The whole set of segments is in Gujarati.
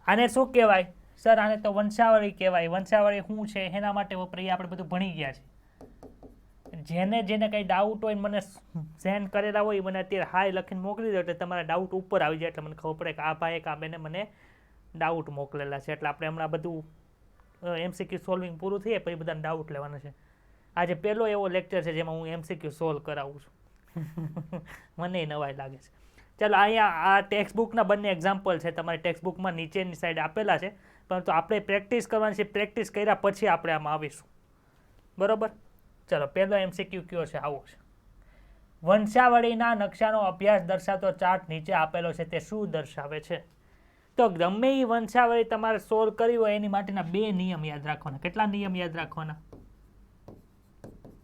આને શું કહેવાય સર? આને તો વંશાવળી કહેવાય. વંશાવળી શું છે એના માટે વપરાય આપણે બધું ભણી ગયા છે. જેને જેને કંઈ ડાઉટ હોય મને સેન્ડ કરેલા હોય મને અત્યારે હાય લખીને મોકલી દો, એટલે તમારા ડાઉટ ઉપર આવી જાય, એટલે મને ખબર પડે કે આ ભાઈ કે આ બેને મને ડાઉટ મોકલેલા છે. એટલે આપણે હમણાં બધું MCQ સોલ્વિંગ પૂરું થઈએ પછી બધાને ડાઉટ લેવાના છે. આજે પહેલો એવો લેક્ચર છે જેમાં હું MCQ સોલ્વ કરાવું છું. મને નવાઈ લાગે છે. ચાલો, અહીંયા આ ટેક્સ્ટ બુકના બંને એક્ઝામ્પલ છે. તમારી ટેક્સ્ટ બુકમાં નીચેની સાઈડ આપેલા છે, પરંતુ આપણે પ્રેક્ટિસ કરવાની છે. પ્રેક્ટિસ કર્યા પછી આપણે આમાં આવીશું. બરોબર? ચલો, પહેલો MCQ કયો છે? આવો છે. વંશાવળીના નકશાનો અભ્યાસ દર્શાવતો ચાર્ટ નીચે આપેલો છે તે શું દર્શાવે છે? તો ગમે એ વંશાવળી તમારે સોલ્વ કરવી હોય એની માટેના 2 નિયમ યાદ રાખવાના. કેટલા નિયમ યાદ રાખવાના?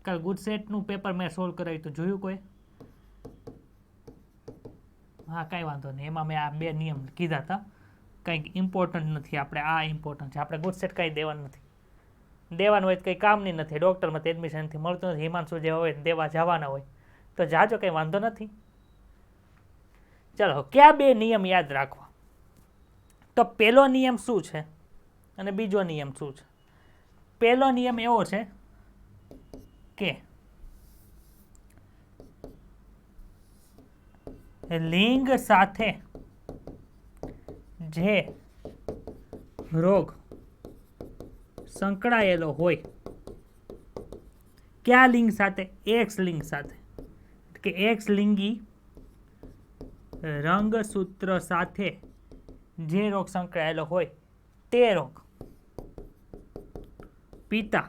કાલ ગુજસેટનું પેપર મેં સોલ્વ કરાવ્યું તો જોયું કોઈ? હા, કાંઈ વાંધો નહીં. એમાં મેં આ 2 નિયમ કીધા હતા. કંઈક ઇમ્પોર્ટન્ટ નથી. આપણે આ ઇમ્પોર્ટન્ટ છે. આપણે ગુજસેટ કાંઈ દેવાનું નથી. દેવાનું હોય તો કંઈ કામની નથી. ડૉક્ટરમાં એડમિશનથી મળતું નથી. હિમાંશુ જે હોય દેવા જવાના હોય તો જાજો, કંઈ વાંધો નથી. ચાલો, કયા 2 નિયમ યાદ રાખવા? તો પહેલો નિયમ શું છે અને બીજો નિયમ શું છે? પહેલો નિયમ એવો છે કે લિંગ સાથે જે રોગ સંકળાયેલો હોય, કયા લિંગ સાથે? એક્સ લિંગ સાથે. કે એક્સ લિંગી રંગસૂત્ર સાથે જે રોગ સંકળાયેલો હોય તે રોગ પિતા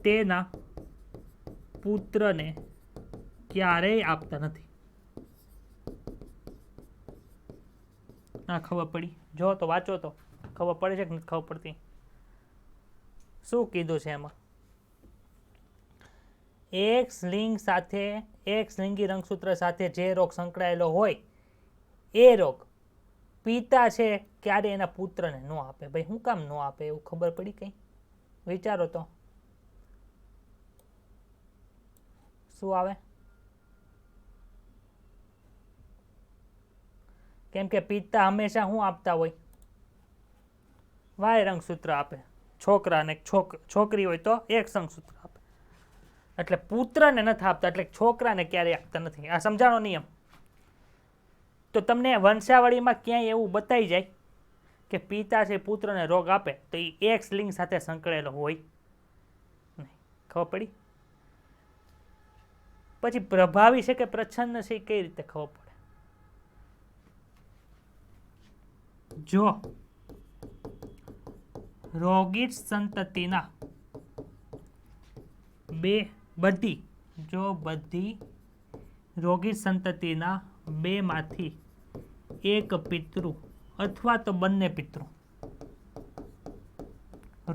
તેના પુત્રને ક્યારેય આપતા નથી. ના ખબર પડી? જો તો વાંચો તો ખબર પડે છે કે નથી ખબર પડતી? શું કીધું છે એમાં? એક્સ લિંગ સાથે, એક્સ લિંગી રંગસૂત્ર સાથે જે રોગ સંકળાયેલો હોય એ રોગ પિતા છે ક્યારે એના પુત્રને ન આપે. ભાઈ શું કામ ન આપે? એવું ખબર પડી કંઈ? વિચારો તો શું આવે? કેમ કે પિતા હંમેશા શું આપતા હોય? વાય રંગસૂત્ર આપે. છોકરાને છોકરી હોય તો એક્સ રંગસૂત્ર આપે. એટલે પુત્રને નથી આપતા, એટલે છોકરાને ક્યારેય આપતા નથી. આ સમજાણો નિયમ? તો તમને વંશાવળીમાં ક્યાંય એવું બતાવી જાય કે પિતા છે પુત્રને રોગ આપે તો એ એક્સ લિંગ સાથે સંકળાયેલો હોય નહીં. ખબર પડી? પછી પ્રભાવી છે કે પ્રચ્છન્ન છે કઈ રીતે ખબર પડે? જો રોગીટ સંતતિના બધી રોગીટ સંતતિના 2 માંથી એક પિતૃ અથવા તો બંને પિતૃ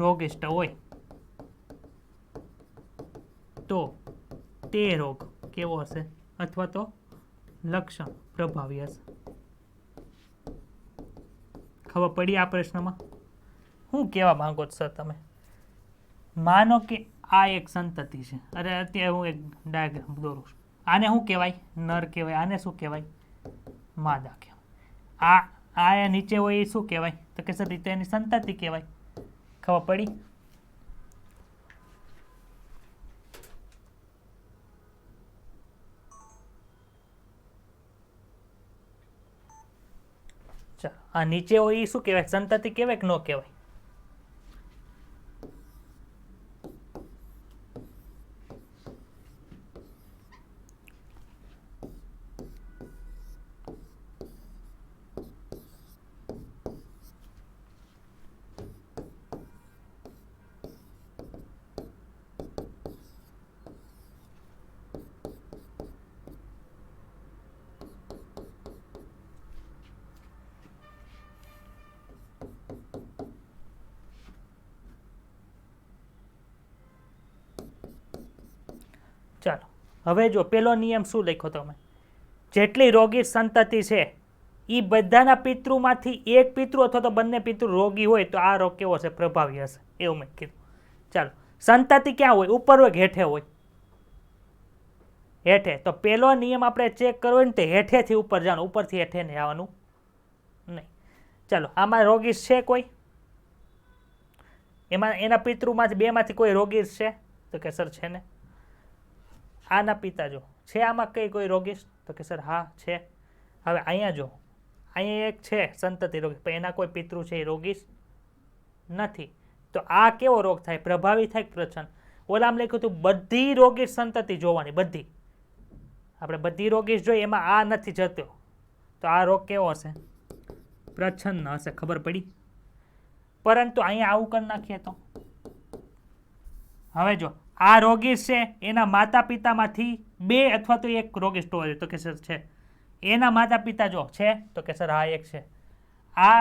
રોગિષ્ટ હોય તો તે રોગ કેવો હશે? અથવા તો લક્ષણ પ્રભાવી હશે. ખબર પડી આ પ્રશ્નમાં? શું કહેવા માંગો છો સર તમે? માનો કે આ એક સંતતિ છે. અરે અત્યારે હું એક ડાયાગ્રામ દોરું છું. આને શું કહેવાય? નર કહેવાય. આને શું કહેવાય? માદા કહેવાય. આ નીચે હોય એ શું કહેવાય? તો કે સર રીતે એની સંતતિ કહેવાય. ખબર પડી? ચાલો, આ નીચે હોય એ શું કહેવાય? સંતતિ કહેવાય કે ન કહેવાય? ચાલો, હવે જો પેલો નિયમ શું લખ્યો તમે? જેટલી રોગી સંતતિ છે એ બધાના પિતૃમાંથી એક પિતૃ અથવા તો બંને પિતૃ રોગી હોય તો આ રોગ કેવો છે? પ્રભાવી હશે. એવું મેં કીધું. ચાલો, સંતતિ ક્યાં હોય? ઉપર હોય કે હેઠે હોય? હેઠે. તો પેલો નિયમ આપણે ચેક કરવો ને તે હેઠેથી ઉપર જવાનું, ઉપરથી હેઠે નહીં આવવાનું નહીં. ચાલો આમાં રોગીશ છે કોઈ? એમાં એના પિતૃમાંથી બેમાંથી કોઈ રોગીશ છે? તો કે સર છે ને. આના પિતા જો છે આમાં કઈ કોઈ રોગીશ? તો કે સર હા છે. હવે અહીંયા જો અહીંયા એક છે સંતતિ રોગીશ, પણ એના કોઈ પિતૃ છે એ રોગીશ નથી. તો આ કેવો રોગ થાય? પ્રભાવી થાય કે પ્રચ્છન્ન? ઓલામ લખ્યું હતું બધી રોગીશ સંતતિ જોવાની, બધી. આપણે બધી રોગીશ જોઈએ, એમાં આ નથી જતો, તો આ રોગ કેવો હશે? પ્રચ્છન્ન હશે. ખબર પડી? પરંતુ અહીંયા આવું કરી નાખીએ તો હવે જો આ રોગીશ છે, એના માતા પિતામાંથી બે અથવા તો એક રોગીશ હોવો જોઈએ. તો કે સર છે. એના માતા પિતા જો છે? તો કે સર હા એક છે. આ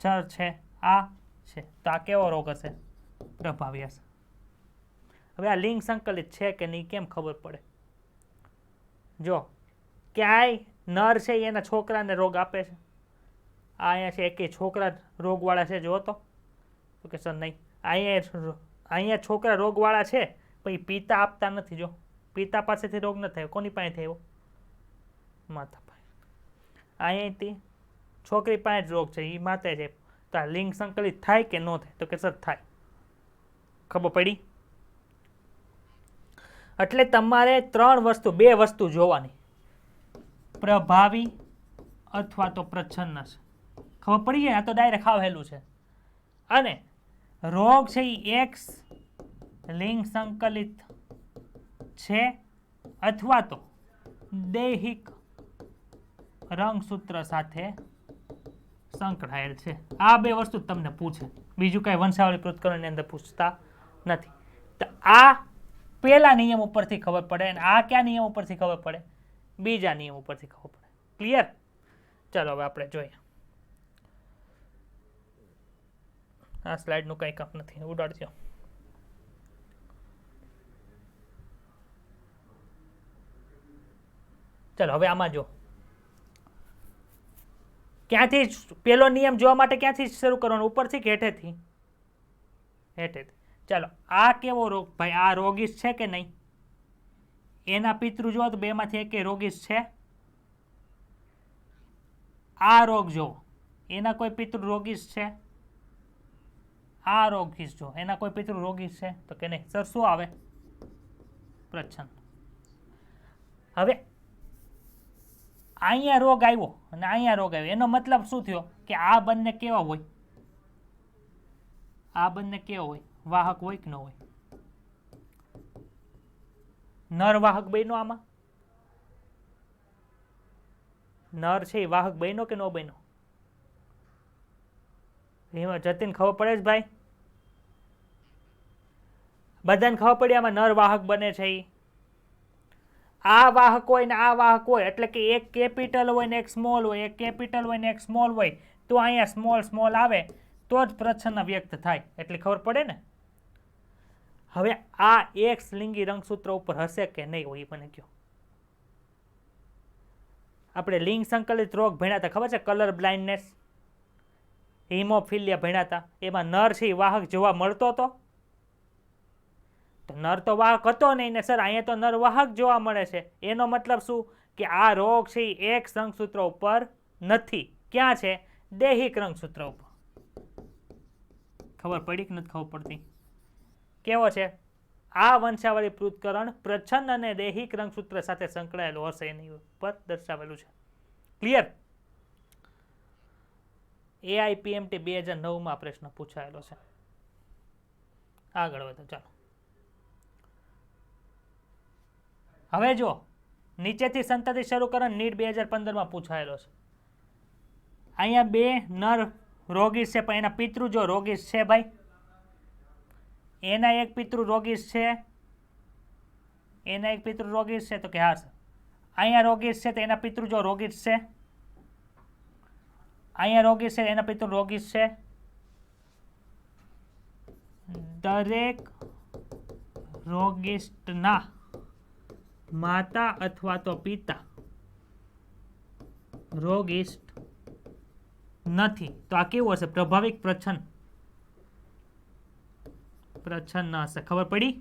સર છે, આ છે. તો આ કેવો રોગ હશે? પ્રભાવી હશે. હવે આ લિંગ સંકલિત છે કે નહીં કેમ ખબર પડે? જો ક્યાંય નર છે એના છોકરાને રોગ આપે છે? આ અહીંયા છે એકે છોકરા રોગવાળા છે જો તો કે સર નહીં. અહીંયા છોકરા રોગવાળા છે પણ પિતા આપતા નથી. જો પિતા પાસેથી રોગ ન થયો, કોની પાસે થયો? માતા પાસે. અહીંયાથી છોકરી પાસે જ રોગ છે, એ માતા છે. તો આ લિંગ સંકલિત થાય કે ન થાય? તો કે સર થાય. ખબર પડી? એટલે તમારે બે વસ્તુ જોવાની, પ્રભાવી અથવા તો પ્રચ્છન્ન છે. ખબર પડી જાય? આ તો ડાયરેક્ટ ખાવેલું છે. અને રોગ છે એ એક્સ લિંગ સંકલિત છે અથવા તો દૈહિક રંગસૂત્ર સાથે સંકળાયેલ છે. આ બે વસ્તુ તમને પૂછે, બીજું કઈ વંશાવળી પૃથ્થકરણની અંદર પૂછતા નથી. તો આ પહેલા નિયમ ઉપરથી ખબર પડે, અને આ કયા નિયમ ઉપરથી ખબર પડે? બીજા નિયમ ઉપરથી ખબર પડે. ક્લિયર? ચાલો હવે આપણે જોઈએ. આ સ્લાઇડનું કંઈ કામ નથી, ઉડાડજો. ચાલો હવે આમાં જો ક્યાંથી પેલો નિયમ જોવા માટે ક્યાંથી શરૂ કરવાનો? ઉપરથી કે હેઠેથી? હેઠેથી. ચાલો આ કેવો રોગ ભાઈ? આ રોગીશ છે કે નહીં? એના પિતૃ જો તો બેમાંથી એક રોગીશ છે? આ રોગ જો એના કોઈ પિતૃ રોગીશ છે? આ રોગીશ જો એના કોઈ પિતૃ રોગીશ છે? તો કે નહીં. સર શું આવે? પ્રચ્છન્ન. હવે અહીંયા રોગ આવ્યો અને અહીંયા રોગ આવ્યો, એનો મતલબ શું થયો? કે આ બંને કેવા હોય? આ બંને કેવા હોય? વાહક હોય કે ન હોય? નર વાહક બન્યો આમાં? નર છે એ વાહક બન્યો કે ન બન્યો? એમાં જતીન ખબર પડે જ ભાઈ? બધાને ખબર પડી આમાં નર વાહક બને છે. આ વાહક હોય ને આ વાહક હોય, એટલે કે એક કેપિટલ હોય ને એક સ્મોલ હોય, એક કેપિટલ હોય ને એક સ્મોલ હોય, તો અહીંયા સ્મોલ સ્મોલ આવે તો જ પ્રચ્છન્ન વ્યક્ત થાય. એટલે ખબર પડે ને? હવે આ એક્સ લિંગી રંગસૂત્ર ઉપર હશે કે નહીં હોય મને કહો. આપણે લિંગ સંકલિત રોગ ભણ્યા હતા, ખબર છે? કલર બ્લાઇન્ડનેસ, હિમોફિલિયા ભણ્યા હતા. એમાં નર છે વાહક જોવા મળતો હતો? તો નર તો વાહક હતો નહીં ને સર, અહીંયા તો નર વાહક જોવા મળે છે. એનો મતલબ શું? કે આ રોગ છે એ એક્સ રંગસૂત્ર ઉપર નથી. ક્યાં છે? દૈહિક રંગસૂત્ર ઉપર. ખબર પડી કે નથી ખબર પડતી? કેવો છે? આ વંશાવળી પૃથ્થકરણ પ્રચ્છન્ન અને દૈહિક રંગસૂત્ર સાથે સંકળાયેલું હશે એની ઉપર દર્શાવેલું છે. ક્લિયર? AIPMT 2009 પ્રશ્ન પૂછાયેલો છે. આગળ વધો ચાલો. હવે જો નીચેથી સંતતિ શરૂ કરો, નીટ 2015 પૂછાયેલો છે. અહીંયા બે નર રોગીશ છે, પણ એના પિતૃ જો રોગીશ છે ભાઈ, એના એક પિતૃ રોગીશ છે, એના એક પિતૃ રોગીશ છે. તો કે હા સર. અહીંયા રોગીશ છે તો એના પિતૃ જો રોગીશ છે, અહીંયા રોગીશ છે એના પિતૃ રોગીશ છે. દરેક રોગિષ્ટના માતા અથવા તો પિતા રોગિષ્ટ નથી. તો આ કેવું હશે? પ્રભાવિક પ્રચ્છન્ન. પ્રચ્છન્ન હશે. ખબર પડી?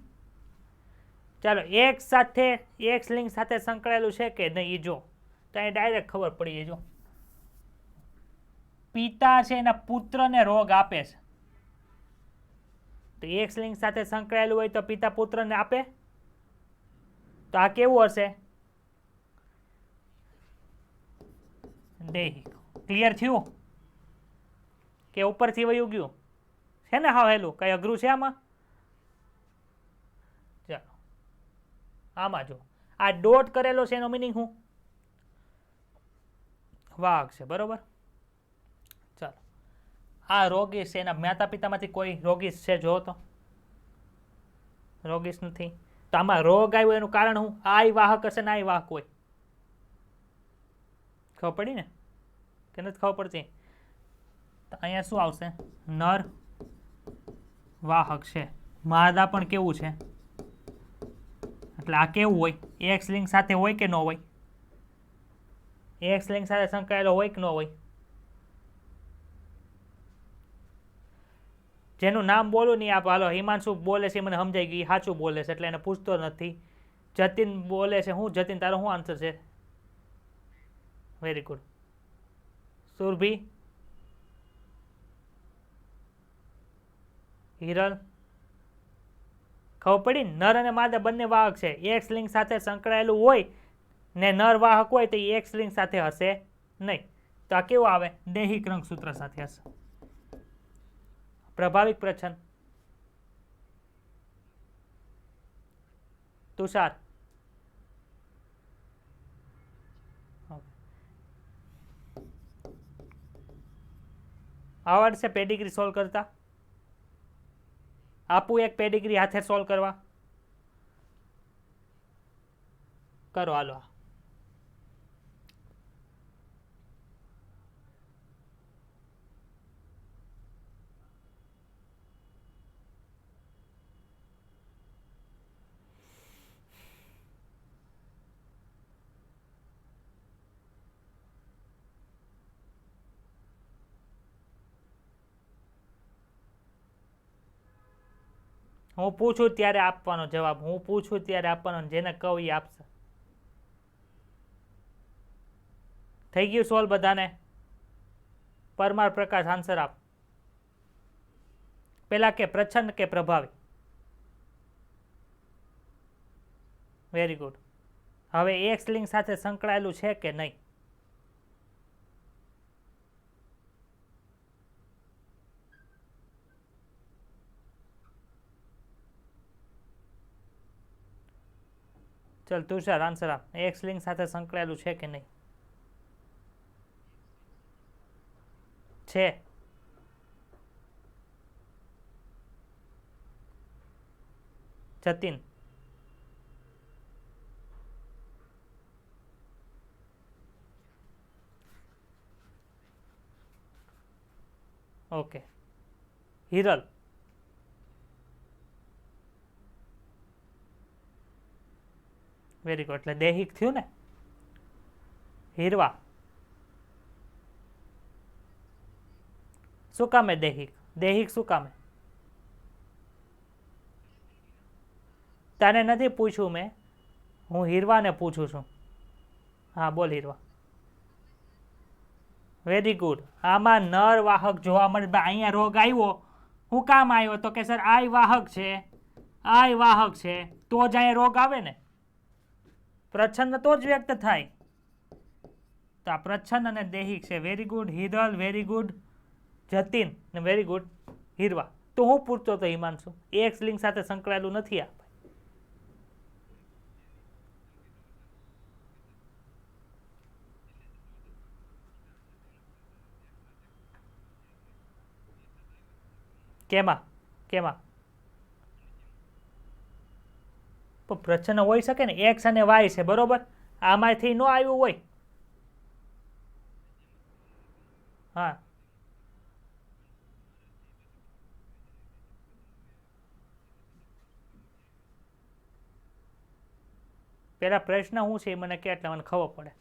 ચાલો એક સાથે એક્સ લિંગ સાથે સંકળાયેલું છે કે નહીં એ જો, તો અહીં ડાયરેક્ટ ખબર પડી. જો પિતા છે એના પુત્રને રોગ આપે છે, તો એક્સ લિંક સાથે સંકળાયેલું હોય તો પિતા પુત્રને આપે, તો આ કેવું હશે? દૈહિક. ક્લિયર થયું કે ઉપરથી વયું ગયું છે ને? હા, હેલું કઈ અઘરું છે આમાં? ચાલો આમાં જો આ ડોટ કરેલો છે એનો મિનિંગ શું? વાહક છે, બરોબર. ચાલો આ રોગીશ છે, એના માતા પિતામાંથી કોઈ રોગીશ છે? જો તો રોગીશ નથી, તો આમાં રોગ આવ્યો એનું કારણ શું? આય વાહક હશે ને આય વાહક હોય, ખબર પડી ને કે નથી ખબર પડતી? તો અહીંયા શું આવશે? નર વાહક છે, માદા પણ કેવું છે? એટલે આ કેવું હોય? એક્સ લિંક સાથે હોય કે ન હોય? એક્સ લિંક સાથે સંકળાયેલો હોય કે ન હોય? જેનું નામ બોલું નહીં આપ, હાલો હિમાંશુ બોલે છે મને સમજાઈ ગયું, સાચું બોલે છે એટલે એને પૂછતો નથી. જતીન બોલે છે, હું જતીન તારો શું આન્સર છે? Very good. સુરભી, હિરલ, ખબર પડી? નર અને માદા બંને વાહક છે, એક્સ લિંક સાથે સંકળાયેલું હોય ને નર વાહક હોય તો એ એક્સ લિંક સાથે હશે નહીં, તો આ કેવું આવે? દૈહિક રંગસૂત્ર સાથે હશે. પ્રભાવિક પ્રચ્છન્ન, તુષાર, આવડશે પેડિગ્રી સોલ્વ કરતા? આપું એક પેડિગ્રી હાથે સોલ્વ કરવા? કરો હાલો. હું પૂછું ત્યારે આપવાનો જવાબ, હું પૂછું ત્યારે આપવાનો, જેને કહું એ આપશે. થઈ ગયું સોલ્વ બધાને? પરમાર પ્રકાશ આન્સર આપ. પેલા કે પ્રચ્છન્ન કે પ્રભાવી? Very good. હવે એક્સ લિંક સાથે સંકળાયેલું છે કે નહીં? ચલ તુષાર આન્સર આપ. એક્સ લિંક સાથે સંકળાયેલું છે કે નહીં? છે. Jatin, okay. Hiral, very good. એટલે દૈહિક થયું ને? હીરવા, શું કામે દૈહિક? દૈહિક શું કામે? તને નથી પૂછ્યું મેં, હું હીરવાને પૂછું છું. હા બોલ હીરવા. Very good. આમાં નર વાહક જોવા મળે. અહીંયા રોગ આવ્યો, શું કામ આવ્યો? તો કે સર આય વાહક છે, આય વાહક છે, તો જ અહીંયા રોગ આવે ને. પ્રચ્છન્ન તો જ વ્યક્ત થાય. તો આ પ્રચ્છન્ન અને દૈહિક છે. Very good Hiral, very good Jatin, ને વેરી ગુડ હીરવા. તો હું પૂછતો હતો હિમાંશુ, એક્સ લિંક સાથે સંકળાયેલું નથી આ? કેમાં? કેમાં? પણ પ્રચ્છન્ન હોઈ શકે ને, એક્સ અને વાય છે, બરોબર? આમાંથી ન આવ્યું હોય. હા, પેલા પ્રશ્ન શું છે એ મને કે, એટલે મને ખબર પડે.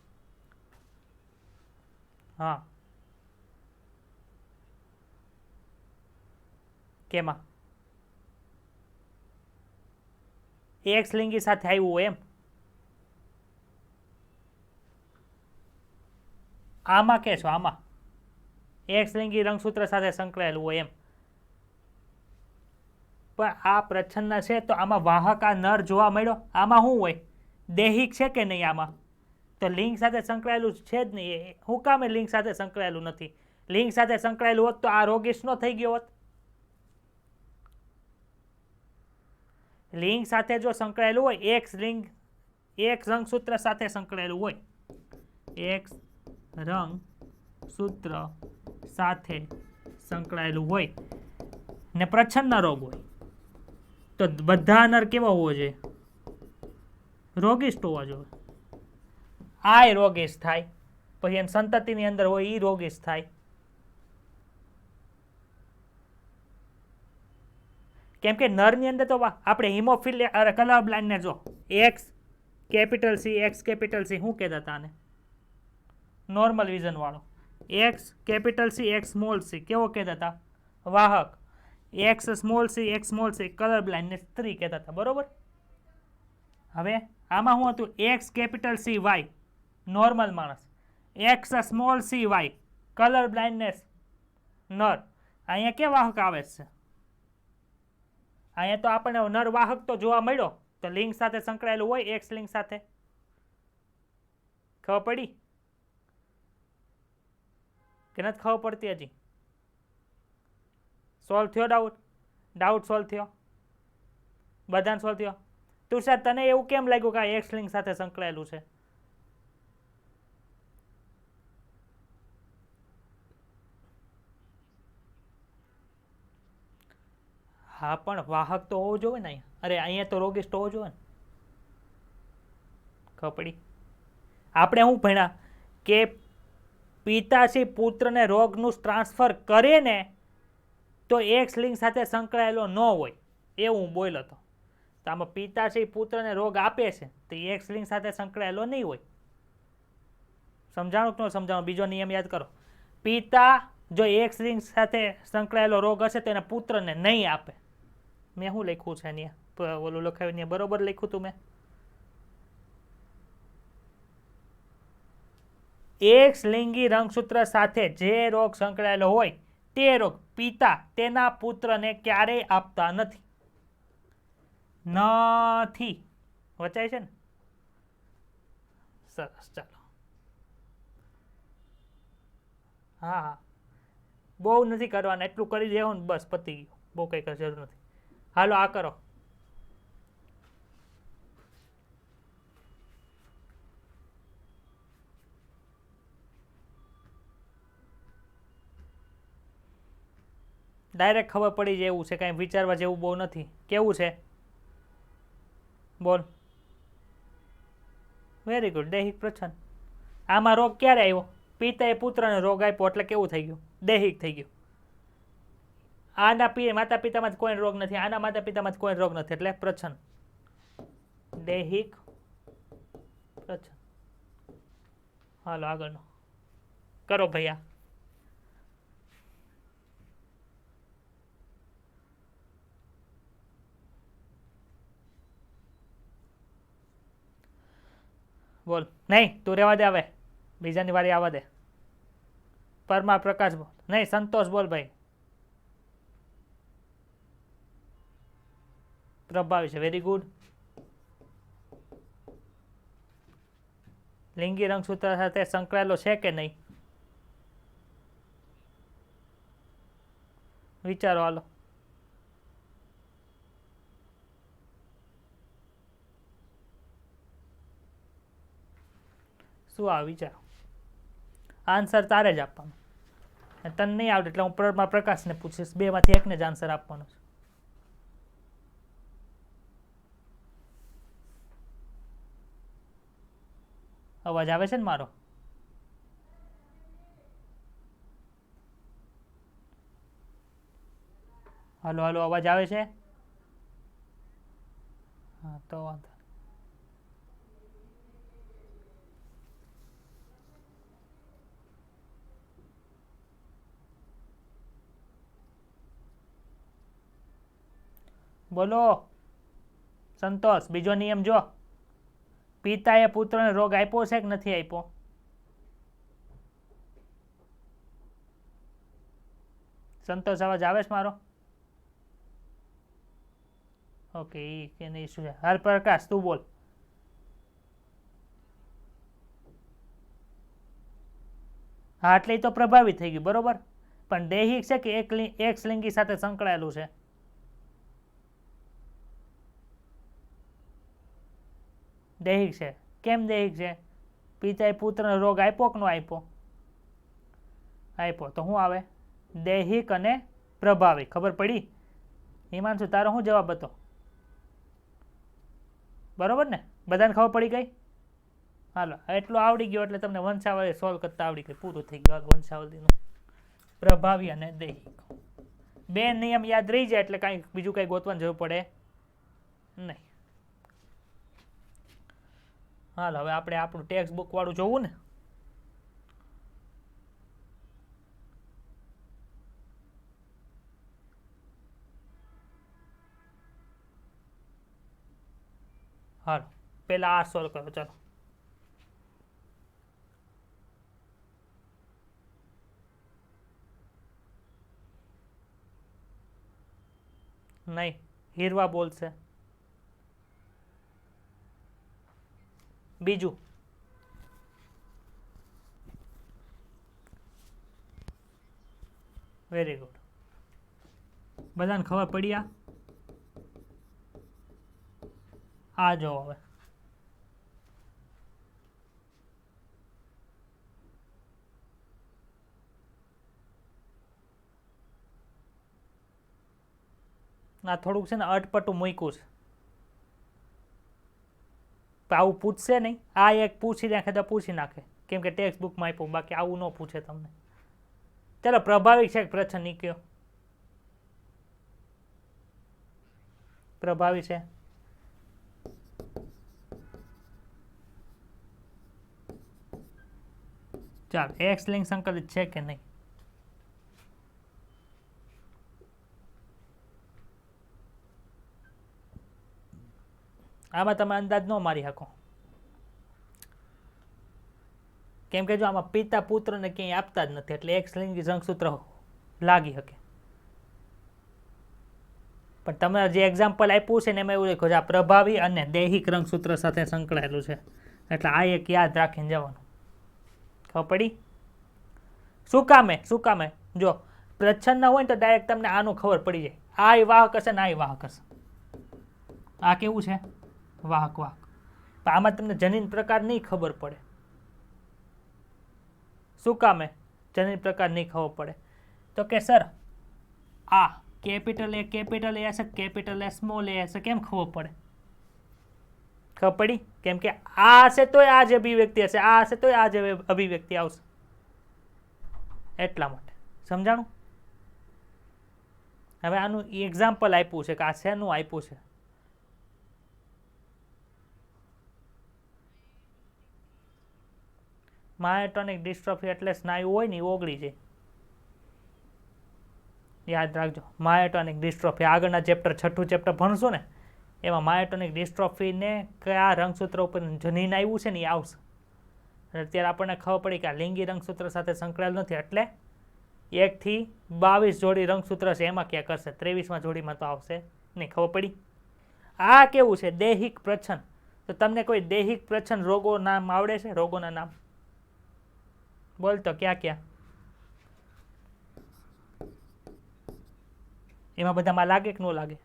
હા, કેમાં? એક્સ લિંગી સાથે આવ્યું હોય એમ? આમાં કે છો? આમાં એક્સ લિંગી રંગસૂત્ર સાથે સંકળાયેલું હોય એમ. પણ આ પ્રચ્છન્ન છે તો આમાં વાહક આ નર જોવા મળ્યો. આમાં શું હોય? દૈહિક છે કે નહીં? આમાં તો લિંગ સાથે સંકળાયેલું છે જ નહીં. હું કામે લિંગ સાથે સંકળાયેલું નથી? લિંગ સાથે સંકળાયેલું હોત તો આ રોગીશ ન થઈ ગયો હોત. લિંગ સાથે જો સંકળાયેલું હોય, એક્સ લિંગ એક રંગસૂત્ર સાથે સંકળાયેલું હોય, એક્સ રંગસૂત્ર સાથે સંકળાયેલું હોય ને પ્રચ્છન્ન રોગ હોય તો બધા નર કેવા હોવો જોઈએ? રોગિષ્ટ હોવા જોઈએ. આ રોગિષ્ટ થાય, પછી એની સંતતિની અંદર હોય એ રોગિષ્ટ થાય. કેમ કે નરની અંદર તો આપણે હિમોફિલિયા કલર બ્લાઇન્ડને જો X capital C, X capital C શું કહેતા હતા આને? નોર્મલ વિઝન વાળો. X capital C, X small C કેવો કહેતા હતા? વાહક. X small C, X small C colour blind ને સ્ત્રી કહેતા હતા. બરોબર. હવે આમાં શું હતું? X capital C Y normal માણસ, X small C Y colour blindness નર. અહીંયા કે વાહક આવે છે? અહીંયા તો આપણને નર વાહક તો જોવા મળ્યો. તો લિંગ સાથે સંકળાયેલું હોય, એક્સ લિંગ સાથે. ખબર પડી કે નથી ખબર પડતી હજી? સોલ્વ થયો ડાઉટ? ડાઉટ સોલ્વ થયો? બધાને સોલ્વ થયો? તુષાર તને એવું કેમ લાગ્યું કે આ એક્સ લિંગ સાથે સંકળાયેલું છે? હા પણ વાહક તો હોવું જોઈએ ને અહીંયા. અરે અહીંયા તો રોગિષ્ટ હોવો જોઈએ ને. ખબર પડી? આપણે શું ભણ્યા કે પિતાશ્રી પુત્રને રોગનું ટ્રાન્સફર કરે ને તો એક્સ લિંગ સાથે સંકળાયેલો ન હોય એવું હું બોલ્યો હતો. તો આમાં પિતાશ્રી પુત્રને રોગ આપે છે તો એક્સ લિંગ સાથે સંકળાયેલો નહીં હોય. સમજાણું કે ન સમજાણું? બીજો નિયમ યાદ કરો. પિતા જો એક્સ લિંગ સાથે સંકળાયેલો રોગ હશે તો એના પુત્રને નહીં આપે. મેં શું લખ્યું છે અહીંયા? ઓલું લખાવ્યું બરોબર લખ્યું હતું મેં? એક્સ લિંગી રંગસૂત્ર સાથે જે રોગ સંકળાયેલો હોય તે રોગ પિતા તેના પુત્રને ક્યારેય આપતા નથી. વચાય છે ને? સરસ. ચાલો. હા બહુ નથી કરવાના, એટલું કરી દેવું ને બસ પતી ગયું. બહુ કંઈ જરૂર નથી. હાલો આ કરો. ડાયરેક્ટ ખબર પડી જાય એવું છે, કાંઈ વિચારવા જેવું બહુ નથી. કેવું છે? બોલ. Very good. દૈહિક પ્રચ્છન્ન. આમાં રોગ ક્યારે આવ્યો? પિતાએ પુત્રને રોગ આપ્યો એટલે કેવું થઈ ગયું? દૈહિક થઈ ગયું. આના માતા પિતામાં જ કોઈ રોગ નથી, આના માતા પિતામાં જ કોઈ રોગ નથી, એટલે પ્રચ્છન્ન. દૈહિક પ્રચ્છન્ન. હાલો આગળનો કરો ભૈયા. બોલ. નહીં તું રહેવા દે. હવે બીજાની વારી આવવા દે. પરમાર પ્રકાશ બોલ. નહીં સંતોષ બોલ ભાઈ. પ્રભાવી છે. Very good. લિંગી રંગસૂત્ર સાથે સંકળાયેલો છે કે નહીં? વિચારો. હાલો. શું આ વિચારો? આન્સર તારે જ આપવાનો. તને નહીં આવડે એટલે હું પરમાર પ્રકાશને પૂછીશ. બેમાંથી એકને જ આન્સર આપવાનો છે. અવાજ આવે છે ને મારો? હાલો હાલો અવાજ આવે છે? હા તો વાંધો. બોલો સંતોષ. બીજો નિયમ જો. પિતાએ પુત્રને રોગ આપ્યો છે કે નથી આપ્યો? સંતોષ અવાજ આવે છે મારો? ઓકે, કે નહીં શું છે? હરપ્રકાશ તું બોલ. હા, એટલે એ તો પ્રભાવિત થઈ ગયું બરોબર, પણ દૈહિક છે કે એક લિંગી સાથે સંકળાયેલું છે? દૈહિક છે. કેમ દૈહિક છે? પિતાએ પુત્રનો રોગ આપ્યો કે ન આપ્યો? આપ્યો. તો શું આવે? દૈહિક અને પ્રભાવી. ખબર પડી? હિમાંશુ તારો શું જવાબ હતો? બરોબર ને? બધાને ખબર પડી ગઈ? હાલો, એટલું આવડી ગયો એટલે તમને વંશાવળી સોલ્વ કરતા આવડી ગઈ. પૂરું થઈ ગયું વંશાવળીનું. પ્રભાવી અને દૈહિક બે નિયમ યાદ રહી જાય એટલે કાંઈ બીજું કંઈ ગોતવાની જરૂર પડે નહીં. હાલો, હવે આપણે આપણું ટેક્સ્ટ બુક વાળું જોવું ને. હાલો, પેલા આ સોલ્વ કરો. ચાલો, નહીં, હીરવા બોલશે. બીજું વેરી ગુડ. બધાને ખબર પડી? આ જો હવે આ થોડુંક છે ને અટપટું મૂક્યું છે. આવું પૂછશે નહીં. આ એક પૂછી નાખે તો પૂછી નાખે, કેમ કે ટેક્સ્ટ બુકમાં આપ્યું, બાકી આવું ન પૂછે તમને. ચાલો, પ્રભાવિક છે પ્રશ્ન નીકળ્યો. પ્રભાવી છે. ચાલો, એક્સ લિંગ સંકલિત છે કે નહીં? આમાં તમે અંદાજ ન મારી શકો, કેમ કે જો આમાં પિતા પુત્રને ક્યાંય આપતા જ નથી, એટલે એક લિંગી રંગસૂત્ર લાગી શકે. પણ તમે જે એક્ઝામ્પલ આપ્યું છે ને એમાં એવું લખ્યું છે આ પ્રભાવી અને દૈહિક રંગસૂત્ર સાથે સંકળાયેલું છે, એટલે આ એક યાદ રાખીને જવાનું. ખબર પડી? શું કામે જો પ્રચ્છન્ન હોય ને તો ડાયરેક્ટ તમને આનું ખબર પડી જાય. આ વાહક હશે ને આ વાહક હશે. આ કેવું છે? વાહક. પણ આમાં તમને જનીન પ્રકાર નહીં ખબર પડે. શું કામે જનીન પ્રકાર નહીં ખબર પડે? તો કે સર આ કેપિટલ એ હશે, કેપિટલ એ સ્મોલ એ હશે. કેમ ખબર પડે? ખબર પડી? કેમ કે આ હશે તોય આ જ અભિવ્યક્તિ હશે, આ હશે તોય આ જ અભિવ્યક્તિ આવશે, એટલા માટે. સમજાણું? હવે આનું એક્ઝામ્પલ આપ્યું છે કે આ શેનું આપ્યું છે. માયોટોનિક ડિસ્ટ્રોફી એટલે સ્નાયુ હોય ને એ ઓગળી જાય. યાદ રાખજો, માયોટોનિક ડિસ્ટ્રોફી આગળના ચેપ્ટર 6થું ચેપ્ટર ભણશું ને એમાં માયોટોનિક ડિસ્ટ્રોફીને કયા રંગસૂત્ર ઉપર જનીન આવ્યું છે ને એ આવશે. અત્યારે આપણને ખબર પડી કે આ લિંગી રંગસૂત્ર સાથે સંકળાયેલ નથી, એટલે 1 થી 22 જોડી રંગસૂત્ર છે એમાં ક્યાં કરશે, 23માં જોડીમાં તો આવશે નહીં. ખબર પડી? આ કેવું છે? દૈહિક પ્રચ્છન્ન. તો તમને કોઈ દૈહિક પ્રચ્છન્ન રોગો નામ આવડે છે? રોગોના નામ બોલતો ક્યાં? એમાં બધામાં લાગે કે ન લાગે?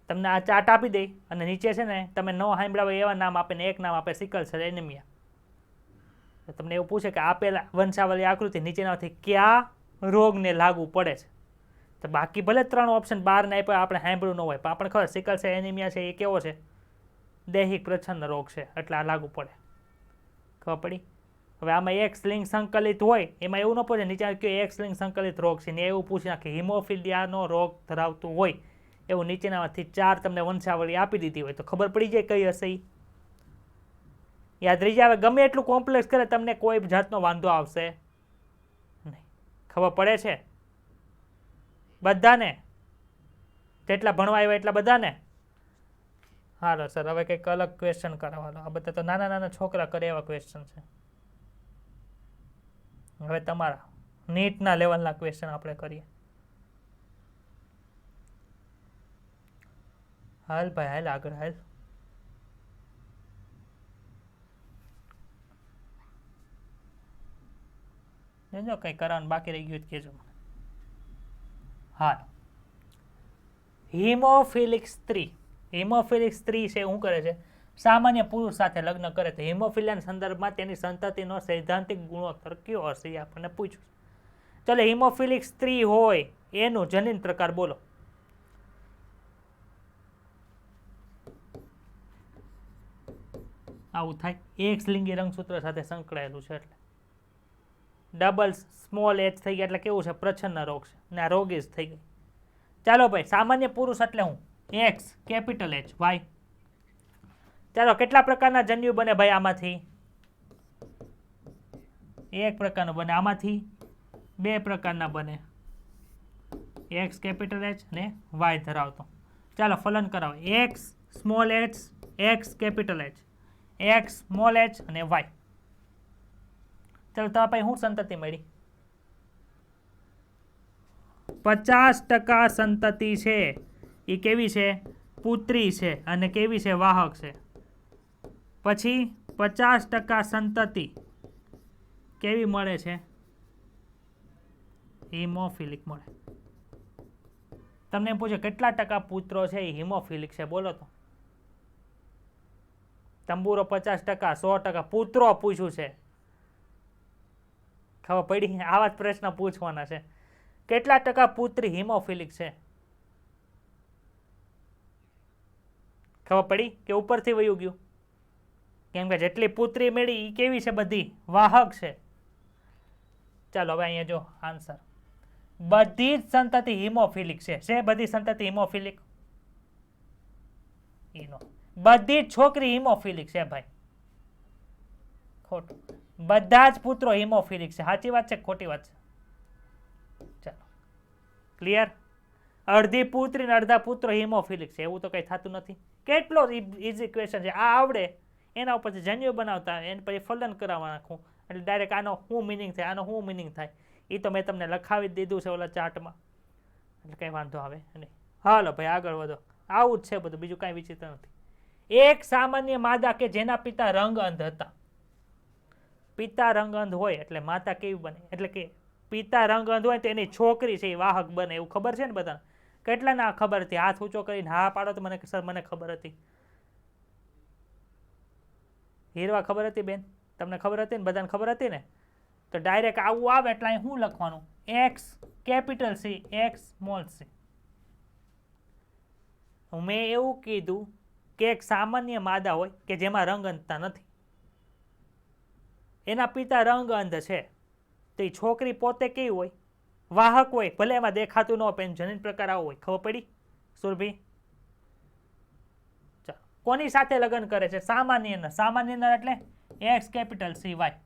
તમને આ ચાર્ટ આપી દે અને નીચે છે ને તમે ન સાંભળ્યા એવા નામ આપે ને એક નામ આપે સિકલ સેલ એનિમિયા. તો તમને એવું પૂછે કે આપેલા વંશાવલી આકૃતિ નીચેનાથી કયા રોગને લાગુ પડે છે? તો બાકી ભલે 3 ઓપ્શન 12 ને આપ્યા આપણે સાંભળ્યું ન હોય, પણ આપણે ખબર સિકલ સેલ એનિમિયા છે એ કેવો છે? દૈહિક પ્રચ્છન્ન રોગ છે, એટલે આ લાગુ પડે. ખબર પડી? હવે આમાં એક્સ લિંગ સંકલિત હોય એમાં એવું ન પૂછે નીચે કયો એક્સ લિંગ સંકલિત રોગ છે ને એવું પૂછી નાખે હિમોફિલિયાનો રોગ ધરાવતું હોય એવું નીચેનામાંથી 4 તમને વંશાવળી આપી દીધી હોય તો ખબર પડી જાય કઈ હશે. યાદ રહી જાય. ગમે એટલું કોમ્પ્લેક્સ કરે તમને કોઈ જાતનો વાંધો આવશે નહીં. ખબર પડે છે બધાને? જેટલા ભણવા આવ્યા એટલા બધાને? હાલો સર, હવે કંઈક અલગ ક્વેશ્ચન કરાવવાનો. આ બધા તો નાના છોકરા કરે એવા ક્વેશ્ચન છે. હવે તમારા નીટના લેવલના ક્વેશ્ચન આપણે કરીએ. હાલ ભાઈ હાલ, આગળ હાલ. જો કંઈ કરવાનું બાકી રહી ગયું કહેજો મને. હા, હિમોફિલિક સ્ત્રી. હિમોફિલિક સ્ત્રી છે શું કરે છે? સામાન્ય પુરુષ સાથે લગ્ન કરે છે. હિમોફિલિયાના સંદર્ભમાં તેની સંતતિનો સૈદ્ધાંતિક ગુણોત્તર કયો હશે એ આપણને પૂછ્યું. ચાલો, હિમોફિલિક સ્ત્રી હોય એનું જનીન પ્રકાર બોલો. આવું થાય, એક્સ લિંગી રંગસૂત્ર સાથે સંકળાયેલું છે એટલે. ડબલ સ્મોલ એચ થઈ ગયા એટલે કેવું છે? પ્રચ્છન્ન રોગ છે ને આ રોગી જ થઈ ગઈ. ચાલો ભાઈ, સામાન્ય પુરુષ એટલે હું? X capital H Y. ચાલો, કેટલા પ્રકારના જન્યુ બને ભાઈ આમાંથી? એક પ્રકારનો બને. આમાંથી બે પ્રકારના બને, એક્સ કેપિટલ એચ ને વાય ધરાવતો. ચાલો ફલન કરાવો. X small H, x capital H, x small H અને વાય. ચાલો, તો આપણે શું સંતતિ મળી? 50% સંતતિ છે એ કેવી છે? પુત્રી છે. અને કેવી છે? વાહક છે. પછી 50% સંતતિ કેવી મળે છે? હિમોફિલિક મળે. તમને એમ પૂછે કેટલા ટકા પુત્રો છે એ હિમોફિલિક છે? બોલો તો. તંબુરો 50%, 100% પુત્રો પૂછ્યું છે. ખબર પડી? આવા જ પ્રશ્ન પૂછવાના છે. કેટલા ટકા પુત્રી હિમોફિલિક છે? ખબર પડી કે ઉપરથી વયું ગયું? કેમ કે જેટલી પુત્રી મળી એ કેવી છે? બધી વાહક છે. ચાલો હવે અહીંયા જો આન્સર. બધી જ સંતતિ હિમોફિલિક છે. બધી સંતતિ હિમોફિલિક? ઈનો. બધી જ છોકરી હિમોફિલિક છે ભાઈ. ખોટું. બધા જ પુત્રો હિમોફિલિક છે. સાચી વાત છે ખોટી વાત છે? ચાલો, ક્લિયર? અડધી પુત્રી ને અડધા પુત્રો હિમોફિલિક છે એવું તો કઈ થતું નથી. કેટલો ઇઝી ક્વેશ્ચન છે. આ આવડે એના ઉપરથી જન્યુ બનાવતા એના પછી ફલન કરાવવા નાખું એટલે ડાયરેક્ટ આનો શું મિનિંગ થાય, આનો શું મિનિંગ થાય એ તો મેં તમને લખાવી જ દીધું છે ઓલા ચાર્ટમાં, એટલે કંઈ વાંધો આવે નહીં. હાલો ભાઈ આગળ વધો. આવું જ છે બધું, બીજું કાંઈ વિચિત્ર નથી. એક સામાન્ય માદા કે જેના પિતા રંગ અંધ હતા. પિતા રંગ અંધ હોય એટલે માતા કેવી બને? એટલે કે પિતા રંગ અંધ હોય તો એની છોકરી છે એ વાહક બને. એવું ખબર છે ને બધાને? કેટલાને આ ખબર હતી? હાથ ઊંચો કરીને હા પાડો તો મને સર મને ખબર હતી. હીરવા ખબર હતી બેન? તમને ખબર હતી ને? બધાને ખબર હતી ને? તો ડાયરેક્ટ આવું આવે એટલે અહીં શું લખવાનું? X capital C, X small C. મેં એવું કીધું કે એક સામાન્ય માદા હોય કે જેમાં રંગ અંધતા નથી, એના પિતા રંગ અંધ છે, તો એ છોકરી પોતે કેવી હોય? વાહક હોય. ભલે એમાં દેખાતું ન હોય, જનીન પ્રકાર આવો હોય. ખબર પડી સુરભી? ચાલો, કોની સાથે લગ્ન કરે છે? સામાન્ય. સામાન્ય એટલે X capital C Y.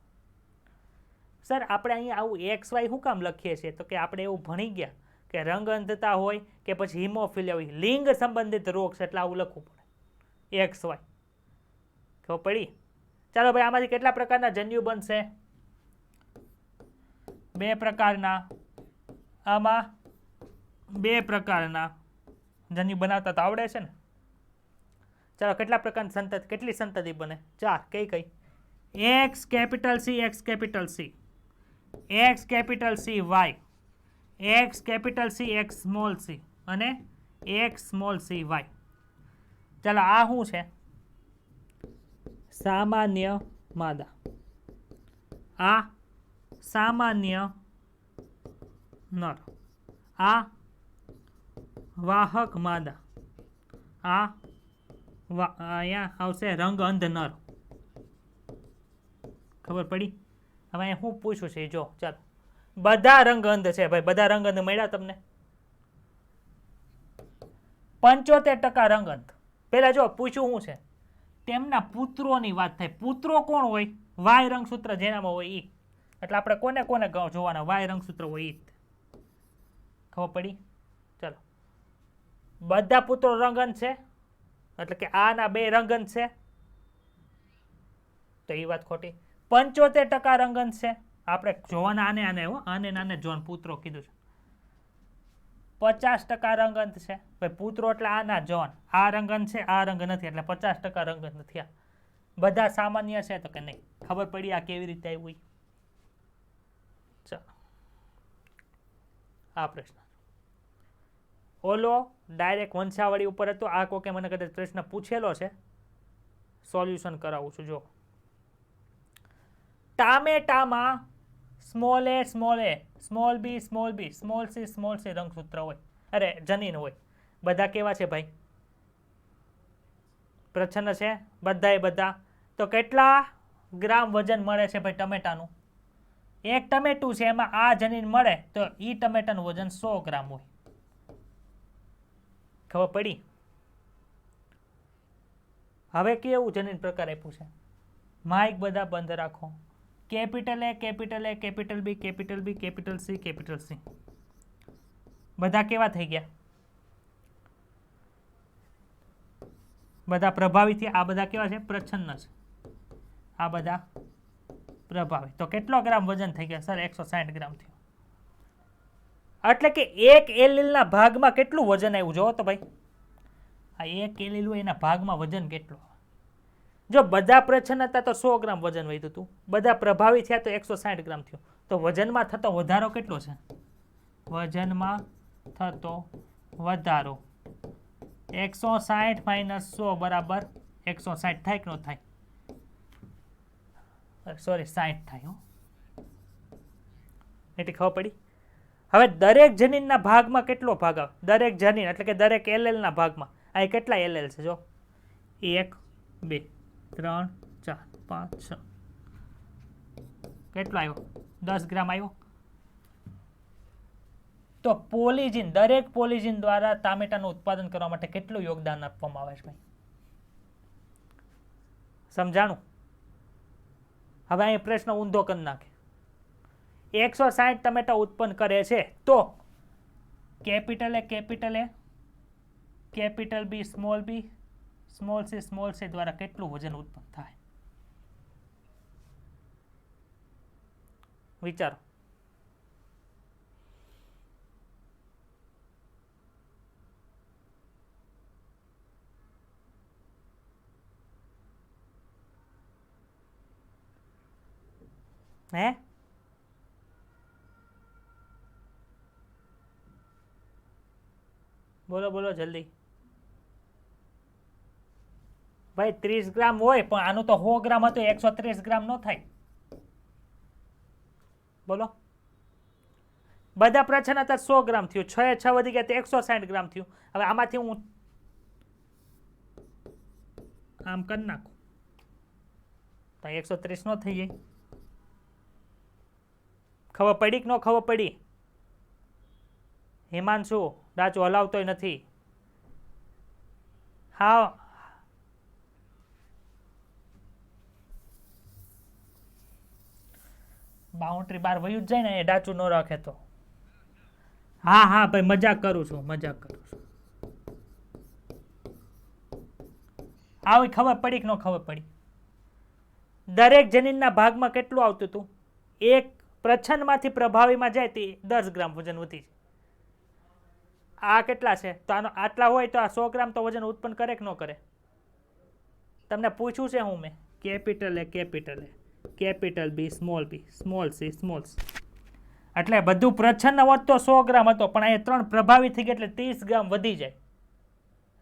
Sir આપણે અહીંયા આવું એક્સ વાય શું કામ લખીએ છીએ? તો કે આપણે એવું ભણી ગયા કે રંગ અંધતા હોય કે પછી હિમોફિલિયા હોય, લિંગ સંબંધિત રોગ છે એટલે આવું લખવું પડે એક્સ વાય. ખબર પડી? ચાલો ભાઈ, આમાંથી કેટલા પ્રકારના જન્યુ બનશે? બે પ્રકારના. આમાં બે પ્રકારના જન્યુ બનાવતા તો આવડે છે ને? ચાલો, કેટલા પ્રકારની સંતતિ, કેટલી સંતતિ બને? 4. કઈ કઈ? X capital C, X capital C, X capital C Y, X capital C, X small C અને એક્સ સ્મોલ સી વાય. ચાલો, આ શું છે? સામાન્ય માદા. આ સામાન્ય નર. આ વાહક માદા. આ અહીંયા આવશે રંગ અંધ નર. ખબર પડી? હવે અહીંયા શું પૂછ્યું છે જો. ચાલો, બધા રંગ અંધ છે ભાઈ. બધા રંગ અંધ મળ્યા તમને? 75% રંગ અંધ. પેલા જો પૂછ્યું શું છે? તેમના પુત્રોની વાત થાય. પુત્રો કોણ હોય? વાય રંગસૂત્ર જેનામાં હોય ઈ. એટલે આપણે કોને કોને જોવાના? વાય રંગસૂત્ર હોય ઈ. ખબર પડી? ચાલો, બધા પુત્રો રંગંધ છે એટલે કે આના બે રંગંધ છે, તો એ વાત ખોટી. 75% રંગંધ છે આપણે જોવાના આને આને હો આને નાને જોન પુત્રો કીધું છે 50% રંગત છે ભાઈ પુત્રો એટલે આના જોન આ રંગન છે આ રંગ નથી એટલે 50% રંગત નથી આ બધા સામાન્ય છે તો કે નહીં ખબર પડી આ કેવી રીતે આવ્યું ચાલો આ પ્રશ્ન ઓલો ડાયરેક્ટ વંશાવળી ઉપર હતો આ કોકે મને કદાચ પ્રશ્ન પૂછેલો છે સોલ્યુશન કરાવું છું જો ટામેટામાં small A small B small C રંગસૂત્ર હોય અરે જનીન હોય બધા કેવા છે ભાઈ પ્રચ્છન્ન છે બધાએ બધા તો કેટલા ગ્રામ વજન મળે છે ભાઈ ટમેટાનું એક ટમેટું છે એમાં આ જનીન મળે તો ઈ ટમેટાનું વજન 100 ગ્રામ હોય ખબર પડી હવે કેવું જનીન પ્રકાર આપ્યું છે માઇક બધા બંધ રાખો capital A capital B capital C બધા કેવા થઈ ગયા બધા પ્રભાવિત આ બધા કેવા છે પ્રચ્છન્ન છે આ બધા પ્રભાવિત તો કેટલો ગ્રામ વજન થઈ ગયા સર 160 ગ્રામ થયું એટલે કે એક એલીલના ભાગમાં કેટલું વજન આવ્યું જોવો તો ભાઈ આ એક એલીલ હોય એના ભાગમાં વજન કેટલું જો બધા પ્રચ્છન્ન હતા તો 100 ગ્રામ વજન વધ્યું હતું બધા પ્રભાવિત થયા તો 160 ગ્રામ થયું તો વજનમાં થતો વધારો કેટલો છે વજનમાં થતો વધારો 160 - 100 બરાબર 160 થાય કે ન થાય સોરી 60 થાય એટલે ખબર પડી હવે દરેક જનીનના ભાગમાં કેટલો ભાગ આવે દરેક જનીન એટલે કે દરેક એલએલના ભાગમાં અહીં કેટલા એલએલ છે જો 1 2 3 4 5 6 કેટલો આવ્યો 10 ગ્રામ આવ્યો તો પોલિજીન દરેક પોલિજીન દ્વારા ટામેટાનું ઉત્પાદન કરવા માટે કેટલું યોગદાન આપવામાં આવે છે ભાઈ સમજાણું હવે અહીં પ્રશ્ન ઊંધો કરી નાખે 160 ટમેટા ઉત્પન્ન કરે છે તો capital A capital B small C દ્વારા કેટલું વજન ઉત્પન્ન થાય વિચારો હે બોલો જલ્દી ભાઈ 30 ગ્રામ હોય પણ આનું તો 100 ગ્રામ હતું 130 ગ્રામ ન થાય બોલો બધા પ્રશ્ન હતા 100 ગ્રામ થયું 6 વધી ગયા તો 160 ગ્રામ થયું હવે આમાંથી હું આમ કરી નાખું તો 130 નો થઈ જાય ખબર પડી કે ન ખબર પડી હિમાંશુ ડાચો હલાવતોય નથી હા બાઉન્ડ્રી બાર વયું જ જાય ને એ ડાચું ન રાખે તો હા ભાઈ મજાક કરું છું આવી ખબર પડી કે ન ખબર પડી દરેક જનીનના ભાગમાં કેટલું આવતું હતું એક પ્રચ્છન્નમાંથી પ્રભાવીમાં જાય તે 10 ગ્રામ વજન વધી છે આ કેટલા છે તો આનો આટલા હોય તો આ 100 ગ્રામ તો વજન ઉત્પન્ન કરે કે ન કરે તમને પૂછ્યું છે હું મેં capital A capital B small C એટલે બધું પ્રચ્છન્ન હોત તો 100 ગ્રામ હતો પણ અહીંયા 3 પ્રભાવિત થઈ ગયા એટલે 30 ગ્રામ વધી જાય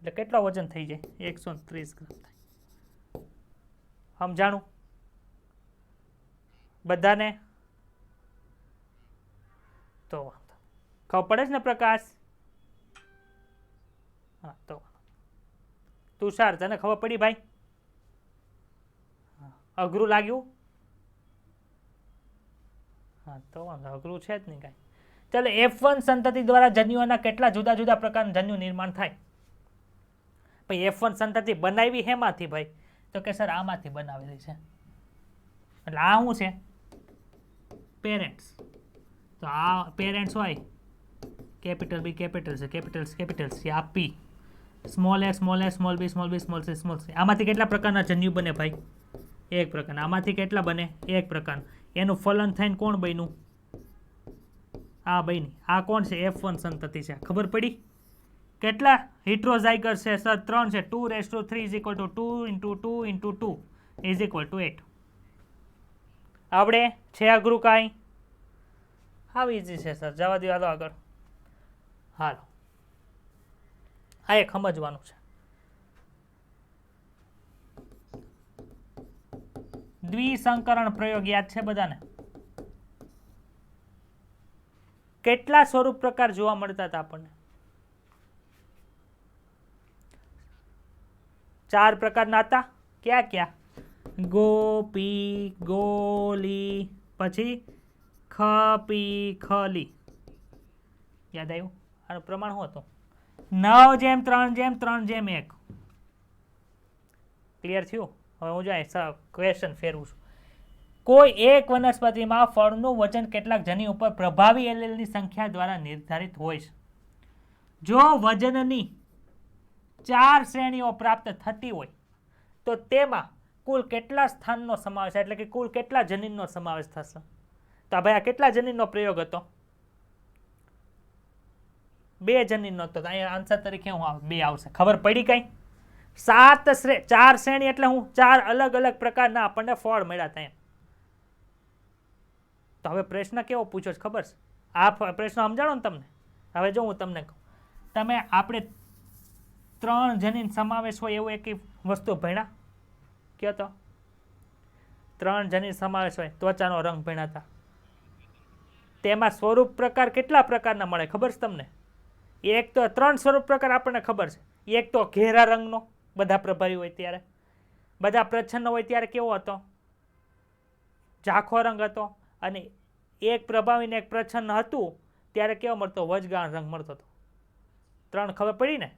એટલે કેટલો વજન થઈ જાય 130 ગ્રામ થાય સમજાણું બધાને તો ખબર પડે છે ને પ્રકાશ હા તો તુષાર તને ખબર પડી ભાઈ અઘરું લાગ્યું હા તો અઘરું છે જ નહીં કાંઈ ચાલો F1 સંતતિ દ્વારા જન્યુઓના કેટલા જુદા જુદા પ્રકારના જન્યુ નિર્માણ થાય ભાઈ F1 સંતતિ બનાવી હેમાંથી ભાઈ તો કે સર આમાંથી બનાવેલી છે એટલે આ શું છે પેરેન્ટ્સ તો આ પેરેન્ટ્સ હોય કેપિટલ બી કેપિટલ સી આ પી small A small B C આમાંથી કેટલા પ્રકારના જન્યુ બને ભાઈ એક પ્રકારના આમાંથી કેટલા બને એક પ્રકારના એનું ફલન થઈને કોણ બન્યું? આ બની. આ કોણ છે? F1 સંતતિ છે. ખબર પડી? કેટલા હિટ્રોઝાઇગસ છે સર? 3 છે. 2^3 = 2 × 2 × 2 = 8. આવડે છે અઘરું કાંઈ? હાવ ઇઝી છે સર, જવા દો. હાલો આગળ. હાલો, આ એક સમજવાનું છે. દ્વિસંકરણ પ્રયોગ યાદ છે બધાને? કેટલા સ્વરૂપ પ્રકાર જોવા મળતા હતા આપણને? 4 પ્રકારના હતા. ક્યાં ક્યાં? ગોપી, ગોલી, પછી ખપી, ખલી. યાદ આવ્યું? આનું પ્રમાણ શું હતું? 9:3:3:1. ક્લિયર થયું? હવે હું જાય ક્વેશ્ચન ફેરવું છું. કોઈ એક વનસ્પતિમાં ફળનું વજન કેટલાક જની ઉપર પ્રભાવી એલેલની સંખ્યા દ્વારા નિર્ધારિત હોય છે. જો વજનની 4 શ્રેણીઓ પ્રાપ્ત થતી હોય તો તેમાં કુલ કેટલા સ્થાનનો સમાવેશ, એટલે કે કુલ કેટલા જનીનનો સમાવેશ થશે? તો ભાઈ આ કેટલા જનીનનો પ્રયોગ હતો? 2 જનીનનો હતો. અહીંયા આન્સર તરીકે હું 2 આવશે. ખબર પડી કઈ? 4 શ્રેણી એટલે હું 4 અલગ અલગ પ્રકારના આપણને ફળ મળ્યા હતા. તો હવે પ્રશ્ન કેવો પૂછ્યો છે ખબર છે? આ પ્રશ્ન સમજાણો ને તમને? હવે જો હું તમને કહું, તમે આપણે 3 જનીન સમાવેશ હોય એવું એક વસ્તુ ભણ્યા? કયો તો 3 જનીન સમાવેશ હોય, ત્વચાનો રંગ ભણ્યા હતા. તેમાં સ્વરૂપ પ્રકાર કેટલા પ્રકારના મળે ખબર છે તમને? એક તો 3 સ્વરૂપ પ્રકાર આપણને ખબર છે. એક તો ઘેરા રંગનો, બધા પ્રભાવી હોય ત્યારે. બધા પ્રચ્છન્ન હોય ત્યારે કેવો હતો? ઝાંખો રંગ હતો. અને એક પ્રભાવી ને એક પ્રચ્છન્ન હતું ત્યારે કેવો મળતો? વચગાળો રંગ મળતો હતો. 3 ખબર પડી ને?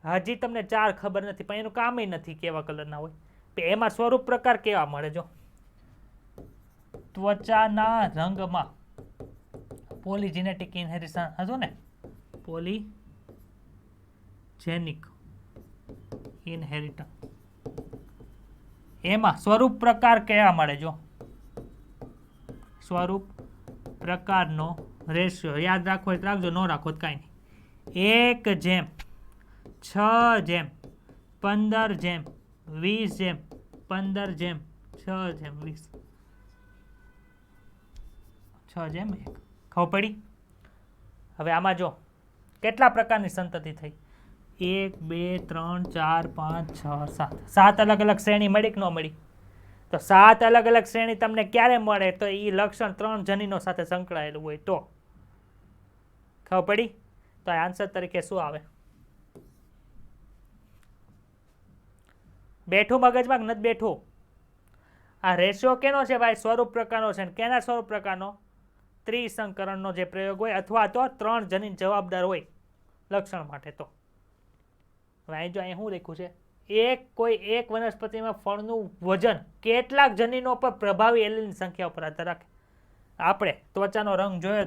હજી તમને 4 ખબર નથી, પણ એનું કામ નથી કેવા કલરના હોય. એમાં સ્વરૂપ પ્રકાર કેવા મળે? જો ત્વચાના રંગમાં પોલીજેનેટિક ઇનહેરિટન્સ હતું ને, પોલીજેનિક ઇનહેરિટન્સ, એમાં સ્વરૂપ પ્રકાર કેવા મળે? જો સ્વરૂપ પ્રકારનો રેશિયો યાદ રાખવો હોય તો રાખજો, ન રાખો તો કાંઈ નહીં. 1:15:20:15:6:20. 6:1. ખબર પડી? હવે આમાં જો કેટલા પ્રકારની સંતતિ થઈ? 1 2 3 4 5 6 7. 7 અલગ અલગ શ્રેણી મળી કે ન મળી? તો 7 અલગ અલગ શ્રેણી તમને ક્યારે મળે? તો એ લક્ષણ 3 જનીનો સાથે સંકળાયેલું હોય તો. ખબર પડી? તો આન્સર તરીકે શું આવે? બેઠું મગજમાં કે નથી બેઠું? આ રેશિયો કેનો છે ભાઈ? સ્વરૂપ પ્રકારનો છે. કેના સ્વરૂપ પ્રકારનો? ત્રિસંકરણનો જે પ્રયોગ હોય, અથવા તો 3 જનીન જવાબદાર હોય લક્ષણ માટે. તો હવે અહીં જો અહીં શું લખ્યું છે? કોઈ એક વનસ્પતિમાં ફળનું વજન કેટલાક જનીનો પર પ્રભાવી એલીલની સંખ્યા ઉપર આધાર રાખે. આપણે ત્વચાનો રંગ જોયો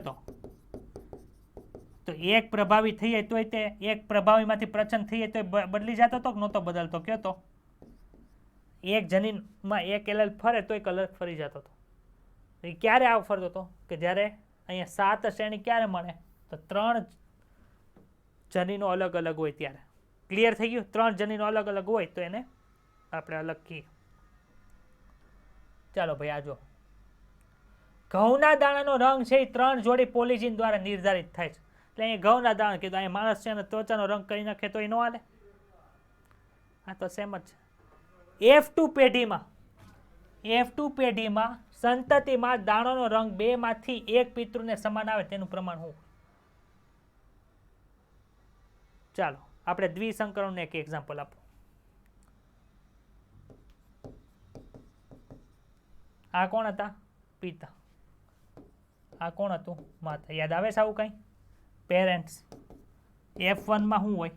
તો એક પ્રભાવી થઈ જાય તોય તે એક પ્રભાવીમાંથી પ્રચ્છન્ન થઈ જાય તો બદલી જતો હતો કે નહોતો બદલતો? કયો તો એક જનીનમાં એક એલેલ ફરે તોય કલર ફરી જતો હતો. એ ક્યારે આવ ફરતો હતો? કે જ્યારે અહીંયા 7 શ્રેણી ક્યારે મળે? તો 3 જનીનો અલગ અલગ હોય ત્યારે. ક્લિયર થઈ ગયું? 3 જનીનો અલગ અલગ હોય તો એને આપણે અલગ કહીએ. ચાલો ભાઈ આ જો ઘઉંના દાણાનો રંગ છે એ 3 જોડી પોલિજીન દ્વારા નિર્ધારિત થાય છે. એટલે અહીંયા ઘઉંના દાણા કીધું, અહીંયા માણસ છે અને ત્વચાનો રંગ કરી નાખે તો એ ન હાલે? આ તો સેમ જ છે. F2 પેઢીમાં સંતતિમાં દાણાનો રંગ 2 માંથી 1 પિતૃને સમાન આવે તેનું પ્રમાણ શું? ચાલો આપણે દ્વિસંકરણનું એક એક્ઝામ્પલ આપો. આ કોણ હતા? પિતા. આ કોણ હતું? માતા. યાદ આવે છે આવું કઈ? પેરેન્ટ્સ. F1 માં શું હોય?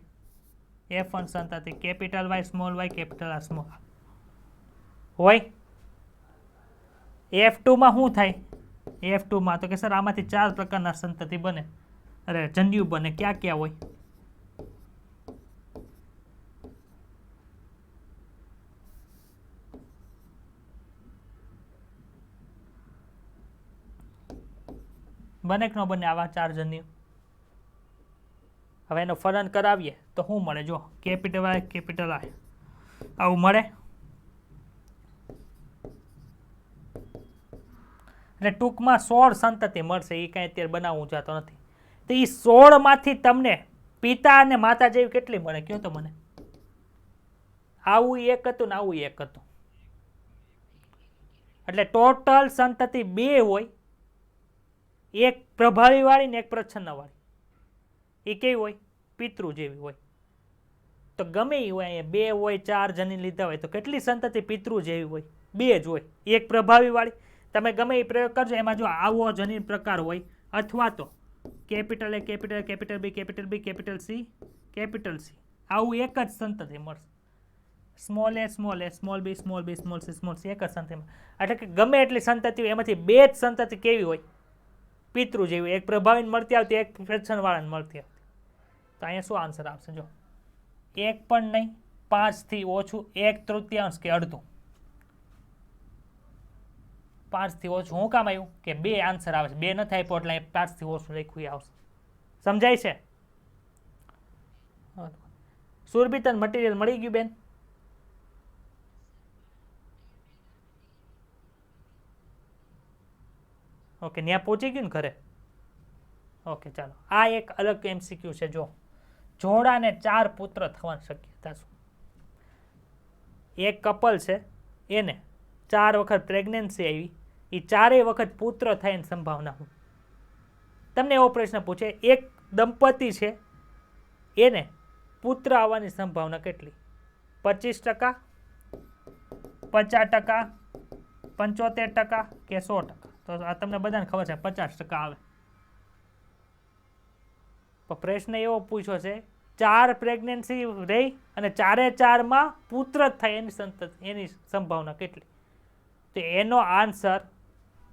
F1 સંતતિ capital Y small y capital R small હોય. F2 માં શું થાય? F2 માં તો કે સર આમાંથી 4 પ્રકારના સંતતિ બને, અરે જન્યુ બને. ક્યાં ક્યાં હોય? બને કે ન બને આવા 4 જન્યુ? હવે એનો ફલન કરાવીએ તો શું મળે? જો કેપિટલ આઈ કેપિટલ આઈ આવું મળે. એટલે ટૂંકમાં 16 સંતતિ મળશે. એ કાંઈ અત્યારે બનાવવું જતો નથી. તો એ 16 માંથી તમને પિતા અને માતા જેવી કેટલી મળે કયો તો મને? આવું એક હતું ને આવું એક હતું. એટલે ટોટલ સંતતિ 2 હોય, એક પ્રભાવી વાળી ને એક પ્રચ્છન્ન વાળી. એ કેવી હોય? પિતૃ જેવી હોય. તો ગમે એ હોય, અહીંયા 2 હોય 4 જણી લીધા હોય તો કેટલી સંતતિ પિતૃ જેવી હોય? 2 જ હોય. એક પ્રભાવી વાળી. તમે ગમે એ પ્રયોગ કરજો, એમાં જો આવો જનીન પ્રકાર હોય અથવા તો capital A capital capital B capital B capital C capital C, આવું એક જ સંતતિ મળશે. Small A small A small B small B small C એક જ સંતતિ. એટલે કે ગમે એટલી સંતતિ હોય એમાંથી 2 જ સંતતિ કેવી હોય? પિતૃ જેવી. એક પ્રભાવીને મળતી આવતી, એક પ્રચ્છન્ન વાળાને મળતી આવતી. તો અહીંયા શું આન્સર આવશે? જો એક પણ નહીં, 5 થી ઓછું, 1/3 કે અડધું. 5 થી ઓછું શું કામ આવ્યું? કે 2 આન્સર આવે છે. 2 નથી આપ્યો એટલે 5 થી ઓછું લખ્યું આવશે. સમજાય છે? સુરભી તને મટીરિયલ મળી ગયું બેન? ઓકે, ત્યાં પહોંચી ગયું ને ઘરે? ઓકે ચાલો. આ એક અલગ MCQ છે. જો જોડાને 4 પુત્ર થવાની શક્યતા શું? એક કપલ છે, એને 4 વખત પ્રેગ્નન્સી આવી, એ 4 વખત પુત્ર થવાની સંભાવના શું? તમને એવો પ્રશ્ન પૂછે. એક દંપતી છે, એને પુત્ર આવવાની સંભાવના કેટલી? 25%, 50%, 75% કે 100%? તો આ તમને બધાને ખબર છે 50% આવે. પણ પ્રશ્ન એવો પૂછ્યો છે 4 પ્રેગ્નન્સી રહી અને 4 માં પુત્ર થાય એની સંભાવના કેટલી? તો એનો આન્સર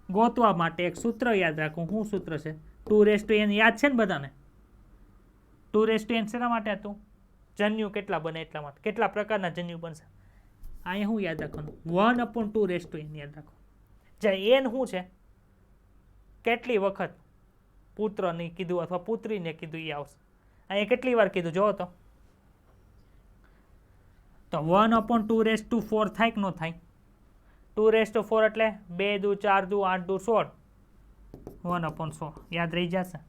ગોતવા માટે એક સૂત્ર યાદ રાખવું. શું સૂત્ર છે? 2n યાદ છે ને બધાને? 2n શેના માટે હતું? જન્યુ કેટલા બને એટલા માટે. કેટલા પ્રકારના જન્યુ બનશે? અહીંયા શું યાદ રાખવાનું? 1/2n યાદ રાખો. જ્યાં n શું છે? કેટલી વખત પુત્રને કીધું અથવા પુત્રીને કીધું એ આવશે. અહીંયા કેટલી વાર કીધું જોવો તો 1/2 થાય કે ન થાય? 2 એટલે 2 દુ 4 દુ 8 દુ 16, 1/16 યાદ રહી જશે.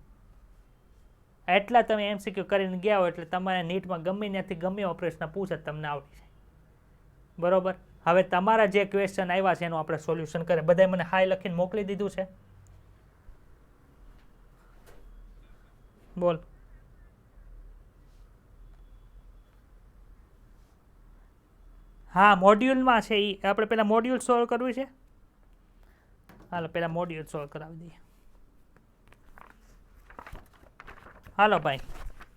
એટલા તમે MCQ કરીને ગયા હોય એટલે તમારે નીટમાં ગમે ત્યાંથી ગમે એવો પ્રશ્ન પૂછે તમને આવડી જાય. બરોબર. હવે તમારા જે ક્વેશ્ચન આવ્યા છે એનું આપણે સોલ્યુશન કરીએ. બધાએ મને હાય લખીને મોકલી દીધું છે? બોલ. હા, મોડ્યુલમાં છે. એ આપણે પેલા મોડ્યુલ સોલ્વ કરવું છે. હાલો પેલા મોડ્યુલ સોલ્વ કરાવી દઈએ. હાલો ભાઈ,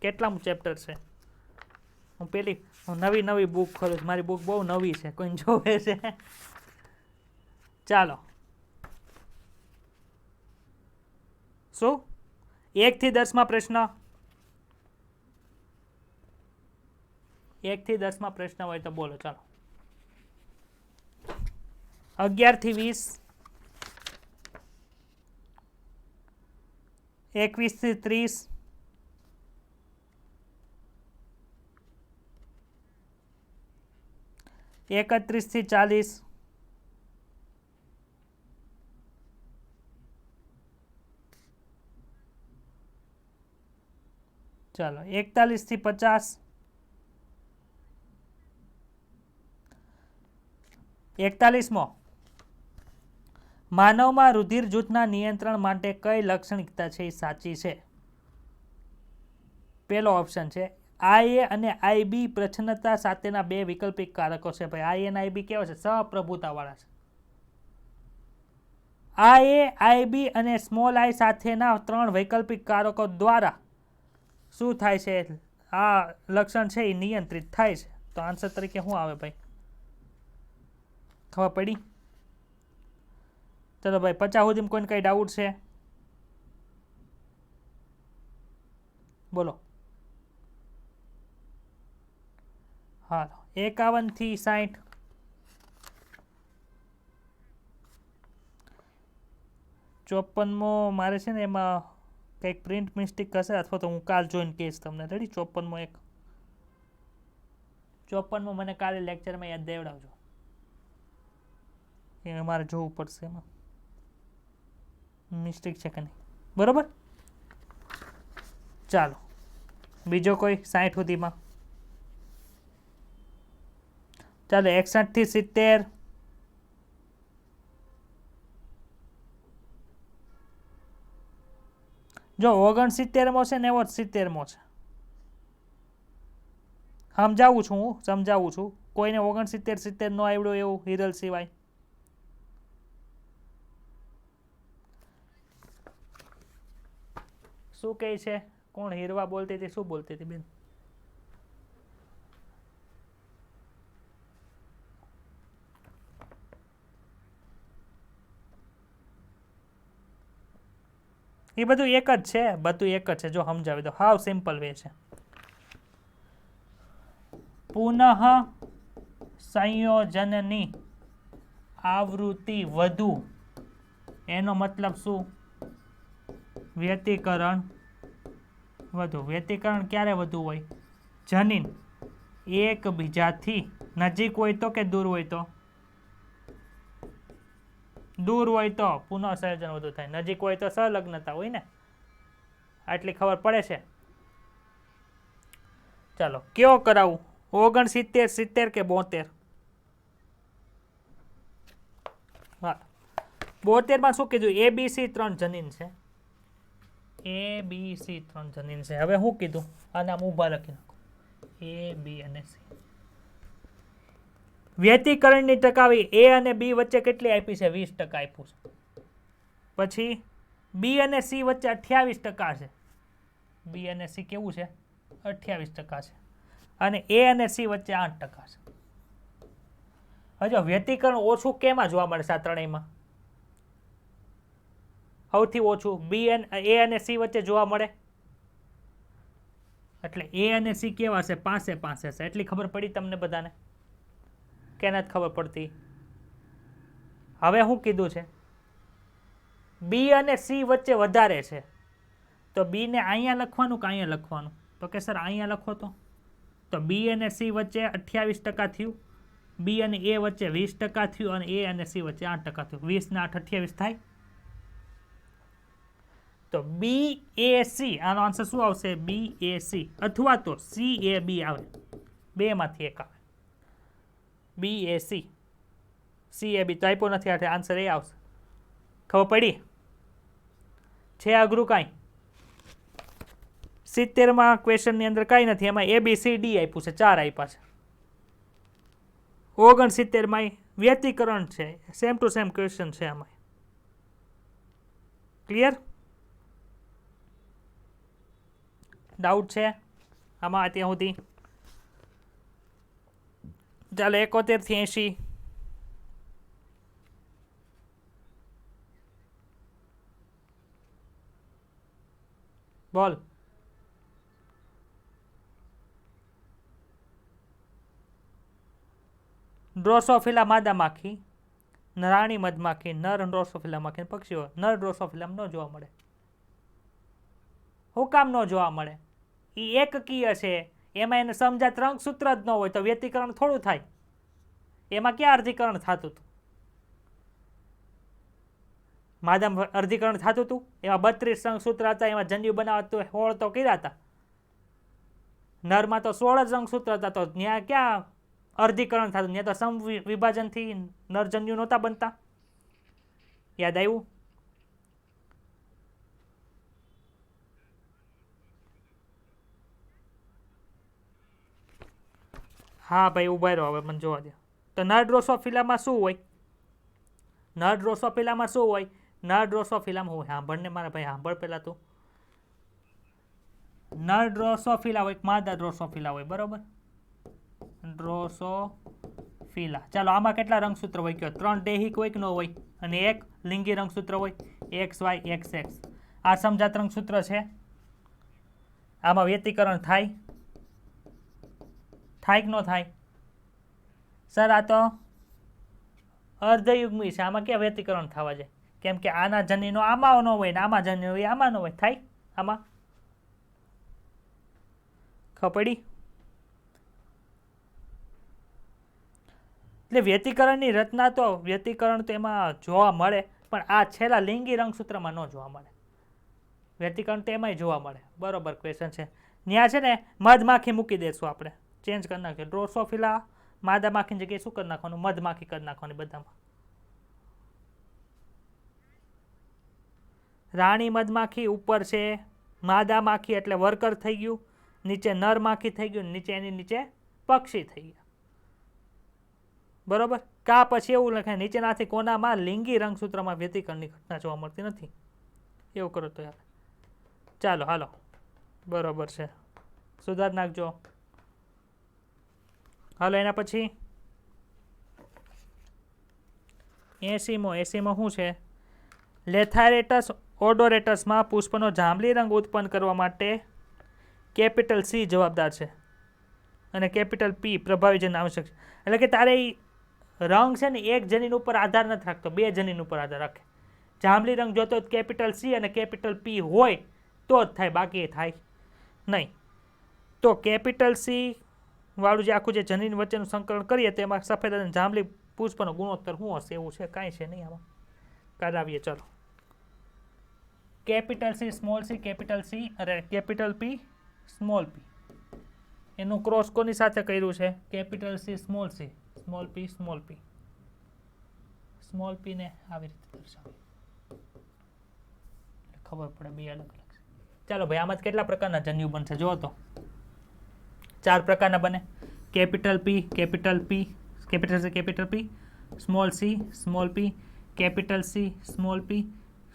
કેટલામું ચેપ્ટર છે? હું નવી બુક ખોલું છું. મારી બુક બહુ નવી છે, કોઈને જોવે છે? ચાલો. શું 1 થી 10 પ્રશ્ન? 1 થી 10 પ્રશ્ન હોય તો બોલો. ચાલો. 11 થી 20, 21 થી 30, 31 થી 40, 41 થી 50, 41મો. માનવમાં રુધિર જૂથના નિયંત્રણ માટે કઈ લાક્ષણિકતા છે એ સાચી છે? પહેલો ઓપ્શન છે IA અને IB પ્રચ્છન્નતા સાથેના 2 વૈકલ્પિક કારકો છે. ભાઈ IA અને IB કેવા છે? સહપ્રભુતા વાળા છે. IA, IB અને સ્મોલ I સાથેના 3 વૈકલ્પિક કારકો દ્વારા શું થાય છે? આ લક્ષણ છે એ નિયંત્રિત થાય છે. તો આન્સર તરીકે શું આવે ભાઈ? ખબર પડી? ચલો ભાઈ, 50 સુધીમાં કોઈને કઈ ડાઉટ છે? બોલો. હા, 51 થી 60, 54મો મારે છે ને એમાં કંઈક પ્રિન્ટ મિસ્ટેક હશે, અથવા તો હું કાલ જોઈને કહીશ તમને. રેડી? 54મો મને કાલે લેક્ચરમાં યાદ દેવડાવજો, એ મારે જોવું પડશે એમાં મિસ્ટેક છે કે નહીં. બરોબર? ચાલો, બીજો કોઈ 60 સુધીમાં? ચાલો, 61 થી 70. જો 69મો છે ને એવો 70મો છે. સમજાવું છું. કોઈને 69 નો આવડ્યો એવું હિરલ સિવાય? શું કહે છે? કોણ? હીરવા બોલતી હતી? શું બોલતી હતી બેન? એ બધું એક જ છે, જો સમજાવી દો. હાવ સિમ્પલ વે છે. પુનઃ સંયોજનની આવૃત્તિ વધુ, એનો મતલબ શું? વ્યતિકરણ વધુ. વ્યતિકરણ ક્યારે વધુ હોય? જનીન એકબીજાથી નજીક હોય તો કે દૂર હોય તો? દૂર હોય તો પુનઃસંયોજન વધુ થાય, નજીક હોય તો સંલગ્નતા હોય ને. આટલી ખબર પડે છે? ચાલો, કયો કરાવું? 69, 70 કે 72? હા, 72માં શું કીધું? ABC 3 જનીન છે. ABC 3 જનીન છે. હવે શું કીધું? આને આમ ઊભા લખી નાખો, A, B અને C. વ્યતિકરણની ટકાવી A અને B વચ્ચે કેટલી આપી છે? 20% આપ્યું છે. પછી B અને C વચ્ચે 28% છે. B અને C કેવું છે? 28% છે. અને A અને C વચ્ચે 8% છે. હજો વ્યતિકરણ ઓછું કેમાં જોવા મળે છે? આ ત્રણેયમાં સૌથી ઓછું A અને C વચ્ચે જોવા મળે. એટલે A અને C કેવા છે? પાસે છે. એટલી ખબર પડી તમને બધાને કે નથી ખબર પડતી? હવે શું કીધું છે? B અને C વચ્ચે વધારે છે, તો B ને અહીંયા લખવાનું કે અહીંયા લખવાનું? તો કે સર અહીંયા લખો. તો B અને C વચ્ચે 28% થયું, B અને A વચ્ચે 20% થયું, અને A અને C વચ્ચે 8% થયું. 20 ને 8 28 થાય. તો BAC, આનો આન્સર શું આવશે? BAC અથવા તો CAB આવે, બેમાંથી એક આવે. BAC CAB તો આપ્યો નથી, એટલે આન્સર એ આવશે. ખબર પડી છે? અઘરું કાંઈ 70માં ક્વેશ્ચનની અંદર કાંઈ નથી, એમાં ABCD આપ્યું છે, 4 આપ્યા છે. 69માં વ્યતિકરણ છે, સેમ ટુ સેમ ક્વેશ્ચન છે આમાં. ક્લિયર? ડાઉટ છે આમાં અત્યાર સુધી? ચાલો, 71 થી 80. બોલ. ડ્રોસોફિલા માદા માખી, રાણી મધમાખી, નર ડ્રોસોફિલા માખી પક્ષીઓ. નર ડ્રોસોફિલા ન જોવા મળે. શું કામ ન જોવા મળે? એ એકકીય છે, એમાં એને સમજાત રંગસૂત્ર જ ન હોય તો વ્યતિકરણ થોડું થાય. એમાં ક્યાં અર્ધીકરણ થતું હતું? માદા અર્ધીકરણ થતું હતું, એમાં 32 રંગસૂત્ર હતા, એમાં જન્યુ બનાવતું 16 તો કર્યા હતા. નરમાં તો 16 જ રંગસૂત્ર હતા, તો ત્યાં ક્યાં અર્ધીકરણ થતું? ત્યાં તો સમ વિભાજનથી નરજન્યુ નહોતા બનતા. યાદ આવ્યું? હા ભાઈ, ઉભા રહો, હવે મને જોવા દો. તો નર ડ્રોસોફિલામાં શું હોય? નર ડ્રોસોફિલામાં શું હોય? નર ડ્રોસોફિલામાં હોય, સાંભળ ને મારા ભાઈ, સાંભળ પહેલા તું. નર ડ્રોસોફિલા હોય, માદા ડ્રોસોફિલા હોય, બરોબર? ડ્રોસોફિલા. ચાલો, આમાં કેટલા રંગસૂત્ર હોય? કયો? 3 દૈહિક હોય કે ન હોય? અને 1 લિંગી રંગસૂત્ર હોય, XY XX. આ સમજાત રંગસૂત્ર છે. આમાં વ્યતિકરણ થાય કે ન થાય? સર આ તો અર્ધયુગ્મી છે, આમાં ક્યાં વ્યતિકરણ થવા જાય? કેમ કે આના જનીનો આમાં ન હોય ને આમાં જનીનો હોય આમાં ન હોય, થાય આમાં? ખબર પડી? એટલે વ્યતિકરણની રચના તો વ્યતિકરણ તો એમાં જોવા મળે, પણ આ છેલ્લા લિંગી રંગસૂત્રમાં ન જોવા મળે. વ્યતિકરણ તો એમાંય જોવા મળે. બરોબર ક્વેશ્ચન છે. ત્યાં છે ને મધમાખી મૂકી દઈશું આપણે, ચેન્જ કરી નાખીએ. ડ્રોસોફિલા માદા માખીની જગ્યાએ શું કરી નાખવાનું? મધમાખી કરી નાખવાની બધામાં. રાણી મધમાખી ઉપર છે, માદા માખી એટલે વર્કર થઈ ગયું, નીચે નર માખી થઈ ગયું, નીચે એની નીચે પક્ષી થઈ ગયા. બરોબર? કા પછી એવું લખાય નીચેનાથી કોનામાં લિંગી રંગસૂત્રમાં વ્યતિકરણની ઘટના જોવા મળતી નથી. એવું કરો તો યાર. ચાલો હાલો, બરોબર છે, સુધાર નાખજો. હાલો એના પછી 80મો શું છે? લેથારેટસ ઓડોરેટસમાં પુષ્પનો જાંબલી રંગ ઉત્પન્ન કરવા માટે કેપિટલ C જવાબદાર છે અને કેપિટલ P પ્રભાવીજન આવશ્યક છે. એટલે કે તારે રંગ છે ને એક જનીન ઉપર આધાર નથી રાખતો, બે જનીન ઉપર આધાર રાખે. જાંબલી રંગ જોતો કેપિટલ C અને કેપિટલ P હોય તો જ થાય, બાકી થાય નહીં. તો કેપિટલ C વાળું જે આખું જે જનીન વચ્ચેનું સંકલન કરીએ તેમાં સફેદ અને જાંબલી પુષ્પનો ગુણોત્તર શું હશે? એવું છે, કાંઈ છે નહીં આમાં. કરાવીએ ચલો. Capital C small c, capital C અરે કેપિટલ P સ્મોલ p, એનું ક્રોસ કોની સાથે કર્યું છે? Capital C small c, small p small p. Small p ને આવી રીતે દર્શાવીએ ખબર પડે બે અલગ અલગ છે. ચાલો ભાઈ, આમાં કેટલા પ્રકારના જન્યુ બનશે જો તો? 4 પ્રકારના બને. Capital P, capital P, capital C, capital P, small c, small p, capital C, small p,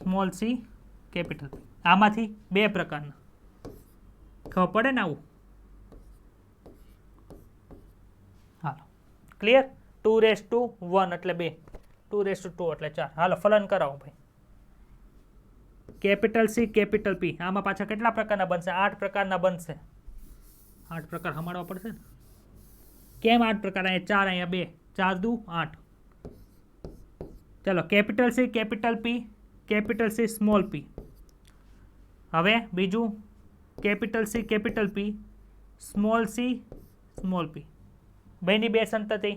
small c, capital P. આમાંથી 2 પ્રકારના. ખબર પડે ને આવું? હાલો, ક્લિયર? 2:1 એટલે 2, 2:2 એટલે 4. હાલો ફલન કરાવો ભાઈ. કેપિટલ C, કેપિટલ P, આમાં પાછા કેટલા પ્રકારના બનશે? 8 પ્રકારના બનશે. 8 પ્રકાર હમાડવા પડશે ને. કેમ 8 પ્રકાર? અહીંયા 4, અહીંયા 2, 4 દુ 8. ચલો, capital C, capital P, capital C, small p. હવે બીજું capital C, capital P, small c, small p. બેની 2 સંતતિ.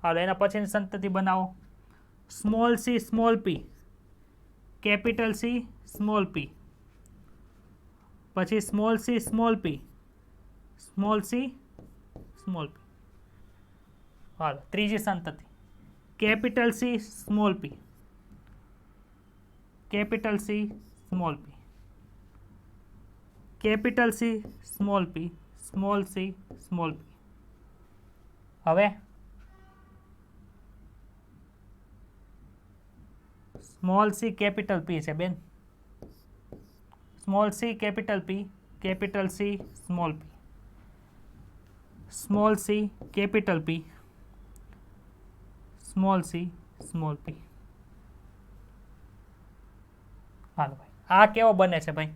હાલો એના પછીની સંતતિ બનાવો. Small c, small p, capital C, small p, પછી small c, small p, small c, small p. હાલો ત્રીજી સંતતિ. Capital C, small p, capital C, small p, capital C, small p, small c, small p. હવે સ્મોલ c, કેપિટલ P છે બેન. Small c, capital P, capital C, small p, small c, capital P, small c, small p. હાલો ભાઈ, આ કેવો બને છે ભાઈ?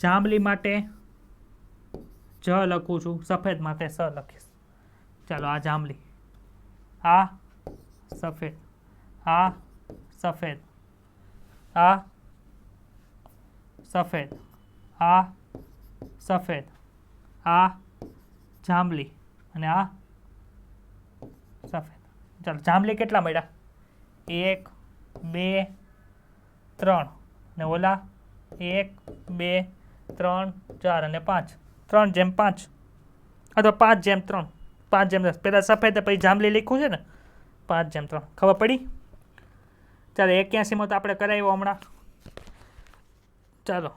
જાંબલી માટે જ લખું છું, સફેદ માટે સ લખીશ. ચાલો, આ જાંબલી, આ સફેદ, આ સફેદ, આ સફેદ, આ સફેદ, આ જાંબલી અને આ સફેદ. ચાલો, જાંબલી કેટલા મળ્યા? 1 2 3 ને ઓલા 1 2 3 4 અને 5. 3:5 અથવા 5:3. 5:10. પેલા સફેદ પછી જાંબલી લખ્યું છે ને, 5:3. ખબર પડી? ચાલો 81માં તો આપણે કરાવ્યો હમણાં. ચાલો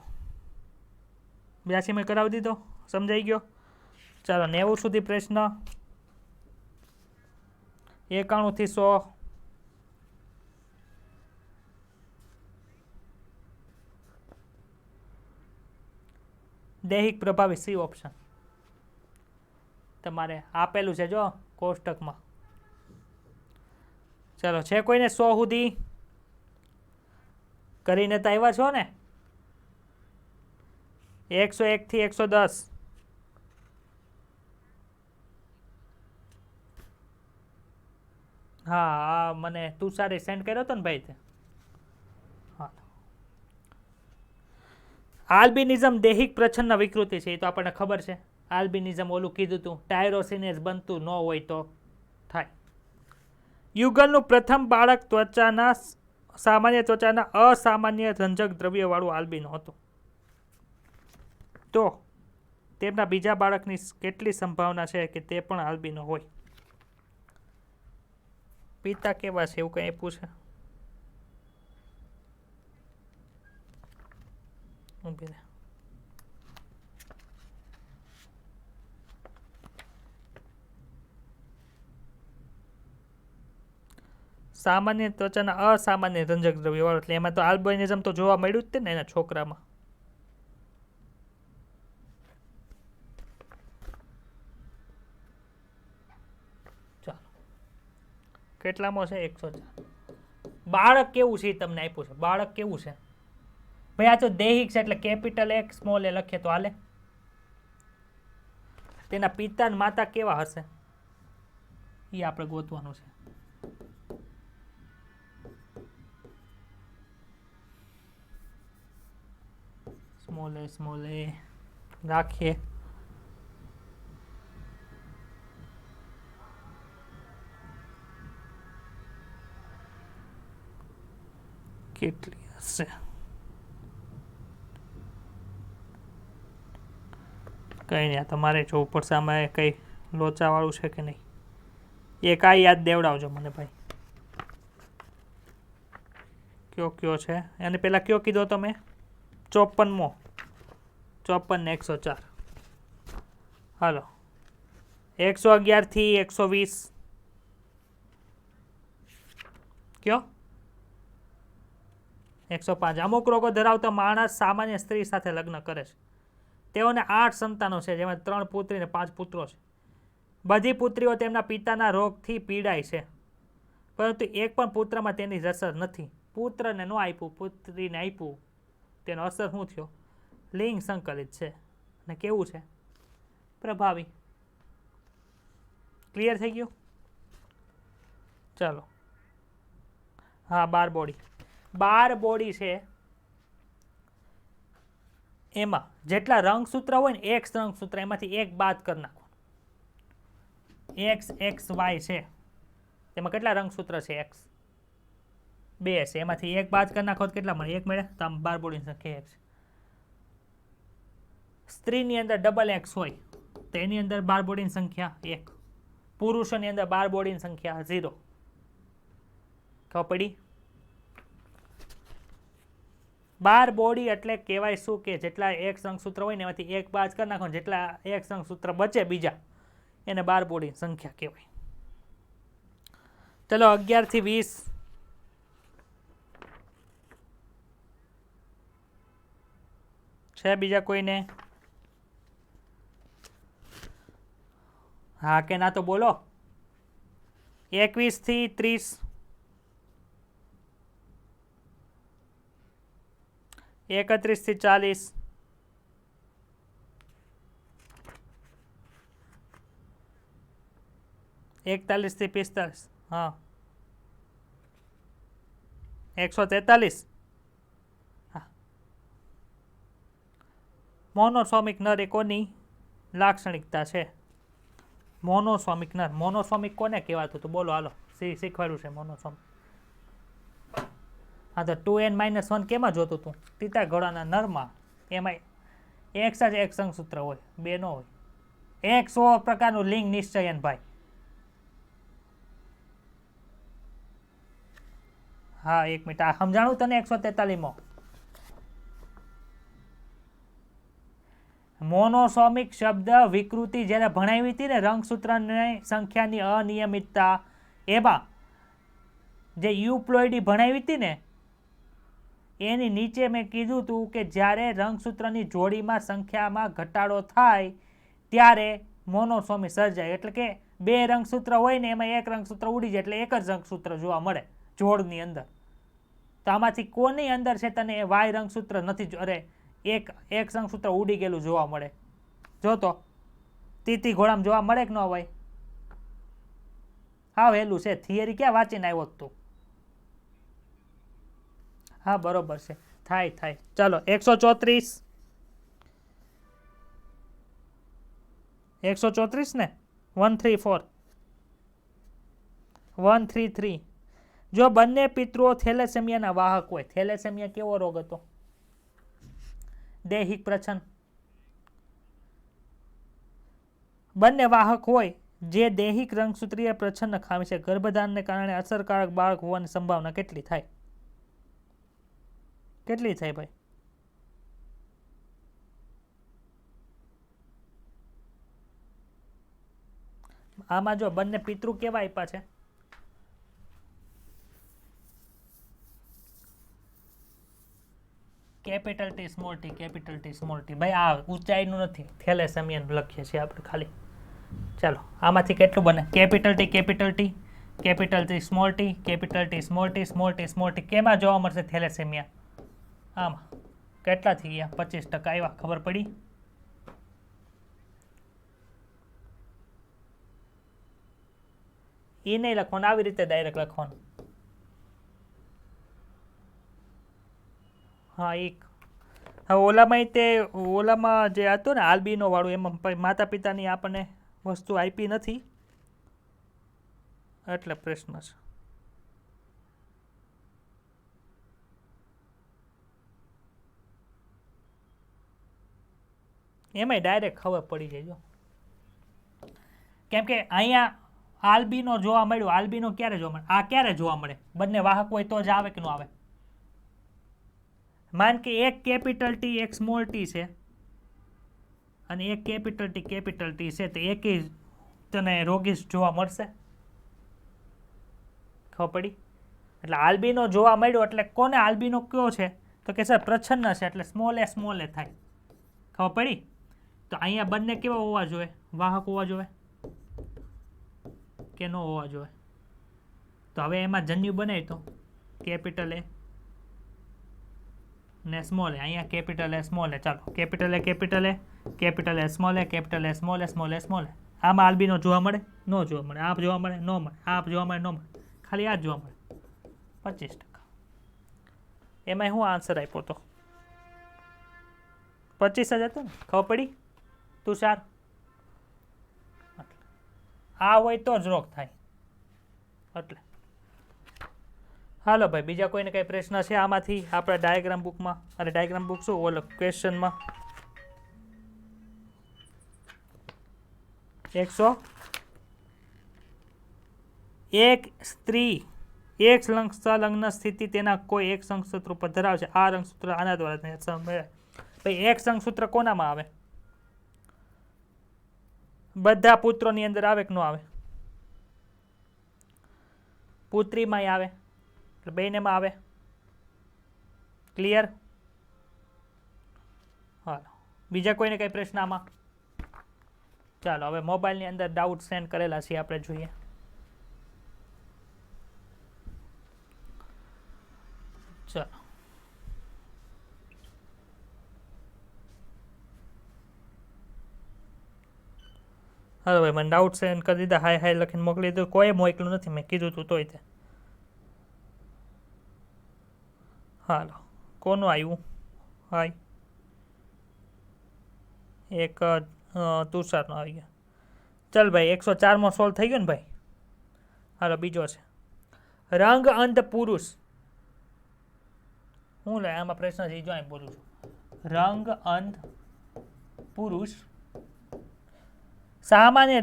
82માં કરાવી દીધો, સમજાઈ ગયો. ચાલો 90 સુધી પ્રશ્ન. 91 થી 100. દૈહિક પ્રભાવી સી ઓપ્શન તમારે આપેલું છે જો કોષ્ટકમાં. ચાલો, છે કોઈને 100 સુધી? કરીને તો આવ્યા છો ને? 101 થી 110. હા, આ મને તુષારે સેન્ડ કર્યો હતો ને ભાઈ તે. હા, આલ્બિનિઝમ દૈહિક પ્રચ્છન્ન વિકૃતિ છે, એ તો આપણને ખબર છે. આલ્બિનિઝમ ઓલું કીધું હતું, ટાયરોસિનેઝ બનતું ન હોય તો થાય. યુગલનું પ્રથમ બાળક સામાન્ય ત્વચાના અસામાન્ય રંજક દ્રવ્યવાળું આલ્બિનો હતું. તો તેમના બીજા બાળકની કેટલી સંભાવના છે કે તે પણ આલ્બિનો હોય? પિતા કેવા છે એવું કંઈ પૂછે? સામાન્ય ત્વચાના અસામાન્ય રંજક દ્રવ્યવાળું, એટલે એમાં તો આલ્બિનિઝમ તો જોવા મળ્યું જ તે ને એના છોકરામાં. કેટલામાં છે? 104. બાળક કેવું છે તમને આપ્યું છે. બાળક કેવું છે ભાઈ? આ તો દૈહિક છે એટલે કેપિટલ એક સ્મોલ એ લખીએ તો હાલે. તેના પિતા અને માતા કેવા હશે એ આપણે ગોતવાનું છે. સ્મોલ એ રાખીએ. કેટલી હશે? કંઈ નહીં, તમારે જોવું પડશે આમાં કંઈ લોચાવાળું છે કે નહીં. એક આ યાદ દેવડાવજો મને ભાઈ, કયો છે. અને પેલા કયો કીધો તમે? 54મો. 54 ને 104. હાલો, 111 થી 120 કયો? 105. અમુક રોગો ધરાવતા માણસ સામાન્ય સ્ત્રી સાથે લગ્ન કરે છે. તેઓને 8 સંતાનો છે, જેમાં 3 પુત્રી અને 5 પુત્રો છે. બધી પુત્રીઓ તેમના પિતાના રોગથી પીડાય છે, પરંતુ એક પણ પુત્રમાં તેની અસર નથી. પુત્રને ન આપ્યું, પુત્રીને આપ્યું, તેનો અસર શું થયો? લિંગ સંકલિત છે. અને કેવું છે? પ્રભાવી. ક્લિયર થઈ ગયું? ચાલો. હા, 12 બોડી. 12 બોડી છે, એમાં જેટલા રંગસૂત્ર હોય ને, એક રંગસૂત્ર એમાંથી એક બાદ કરી નાખો. XXY છે, તેમાં કેટલા રંગસૂત્ર છે? X 2 છે, એમાંથી એક બાદ કરી નાખો તો કેટલા મળે? 1 મળે. તો આમ 12 બોડીની સંખ્યા 1 છે. સ્ત્રીની અંદર XX હોય તો એની અંદર 12 બોડીની સંખ્યા 1. પુરુષોની અંદર 12 બોડીની સંખ્યા 0. ખબર પડી? 12 બોડી એટલે કહેવાય શું કે જેટલા એક રંગસૂત્ર હોય ને એમાંથી એક બાદ કરી નાખો, જેટલા એક રંગસૂત્ર બચે બીજા, એને 12 બોડીની સંખ્યા કહેવાય. ચલો, 11 થી 20 છે બીજા કોઈને? હા કે ના તો બોલો. 21 થી 30, 31 થી 40, 41 થી 45, હા, 143. હા, મોનોસોમિક નર એ કોની લાક્ષણિકતા છે? મોનોસોમિક નર. મોનોસોમિક કોને કહેવાતું હતું? બોલો, હાલો, શીખવાડ્યું છે મોનોસોમિક. હા, તો 2n-1 કેમાં જોતું હતું? તીતા ઘોડાના નરમાં. એમાં એક જ એક રંગસૂત્ર હોય, 2 ન હોય. 100 પ્રકારનું લિંગ નિશ્ચયન ભાઈ. હા, 1 મિનિટ, આ સમજાણું તને? 143માં મોનોસોમિક શબ્દ વિકૃતિ જ્યારે ભણાવી હતી ને, રંગસૂત્રની સંખ્યાની અનિયમિતતા, એમાં જે યુપ્લોઇડી ભણાવી હતી ને, એની નીચે મેં કીધું હતું કે જ્યારે રંગસૂત્રની જોડીમાં સંખ્યામાં ઘટાડો થાય ત્યારે મોનોસોમી સર્જાય. એટલે કે 2 રંગસૂત્ર હોય ને એમાં એક રંગસૂત્ર ઉડી જાય એટલે એક જ રંગસૂત્ર જોવા મળે જોડની અંદર. તો આમાંથી કોની અંદર છે તને એ વાય રંગસૂત્ર નથી? અરે, એક રંગસૂત્ર ઉડી ગયેલું જોવા મળે. જો તો તીતી ઘોડામાં જોવા મળે કે ન હોય? હા વહેલું છે, થિયરી ક્યાં વાંચીને આવ્યો તું? હા બરોબર છે, થાય. ચાલો 134 ને 134 133 જો બંને પિતૃઓ થેલેસેમિયાના વાહક હોય, થેલેસેમિયા કેવો રોગ હતો? દૈહિક પ્રછન. બંને વાહક હોય જે દૈહિક રંગસૂત્રીય પ્રછન ખામી છે, ગર્ભધારણને કારણે અસરકારક બાળક હોવાની સંભાવના કેટલી થાય? કેટલી થાય ભાઈ? આમાં જો બંને પિતૃ કેવા આપ્યા છે? Capital T small T, capital T small T. ભાઈ આ ઊંચાઈનું નથી, થેલેસેમિયાનું લખીએ છીએ આપણે ખાલી. ચાલો આમાંથી કેટલું બને? Capital T, capital T, capital T small T, capital T small T, small T small T. કેમાં જોવા મળશે થેલેસેમિયા? આમાં. કેટલા થઈ ગયા? 25% આવ્યા. ખબર પડી? એ નહીં લખવાનું, આવી રીતે ડાયરેક્ટ લખવાનું. હા એક ઓલામાં જે હતું ને આલ્બીનો વાળું, એમાં માતા પિતાની આપણને વસ્તુ આપી નથી એટલે પ્રશ્ન છે. એમાંય ડાયરેક્ટ ખબર પડી જાય, કેમ કે અહીંયા આલ્બીનો જોવા મળ્યો. આલ્બીનો ક્યારે જોવા મળે? આ ક્યારે જોવા મળે? બંને વાહક હોય તો જ આવે કે ન આવે? માન કે એક કેપિટલ ટી એક સ્મોલ ટી છે અને એક કેપિટલ ટી છે, તો એક તને રોગી જોવા મળશે? ખબર પડી? એટલે આલ્બીનો જોવા મળ્યો એટલે કોને આલ્બીનો કયો છે? તો કે સર પ્રચ્છન્ન છે એટલે સ્મોલ એ થાય. ખબર પડી? તો અહીંયા બંને કેવા હોવા જોઈએ? વાહક હોવા જોઈએ કે ન હોવા જોઈએ? તો હવે એમાં જન્યુ બનાવી તો કેપિટલ એ ને સ્મોલ એ. અહીંયા કેપિટલ એ સ્મોલ એ. ચાલો capital A capital A, capital A small A, capital A small A, small A small A. આમાં આલ્બીનો જોવા મળે? ન જોવા મળે. આપ જોવા મળે? ન મળે. આપ જોવા મળે? ન મળે. ખાલી આ જ જોવા મળે 25%. એમાં હું આન્સર આપ્યો તો 25 જ હતો ને? ખબર પડી તુષાર? આ હોય તો જ રોગ થાય એટલે. હાલો ભાઈ, બીજા કોઈને કઈ પ્રશ્ન છે આમાંથી? આપણા ડાયાગ્રામ બુકમાં, અરે ડાયાગ્રામ બુક શું, ઓલો ક્વેશ્ચનમાં 100 એક સ્ત્રી એક સંલગ્ન સ્થિતિ તેના કોઈ એક સંગસૂત્ર પર ધરાવે છે. આ રંગસૂત્ર આના દ્વારા મળે. ભાઈ એક સંગસૂત્ર કોનામાં આવે? બધા પુત્રોની અંદર આવે કે ન આવે? પુત્રીમાં આવે એટલે બેયનેમાં આવે. ક્લિયર? હાલો, બીજા કોઈને કઈ પ્રશ્ન આમાં? ચાલો હવે મોબાઈલની અંદર ડાઉટ સેન્ડ કરેલા છે, આપણે જોઈએ. ચાલો હા ભાઈ, મને ડાઉટ સેન્ડ કરી દીધા. હાય હાય લખીને મોકલી દીધું. કોઈ મોકલ્યું નથી, મેં કીધું તું તોય તે. હાલો, કોનું આવ્યું? હાય, એક તુષારનો આવી ગયો. ચાલ ભાઈ, 104માં સોલ્વ થઈ ગયો ને ભાઈ? હાલો, બીજો છે રંગ અંધ પુરુષ. હું લે આમાં પ્રશ્ન છે, જો બોલું છું. રંગ અંધ પુરુષ સામાન્ય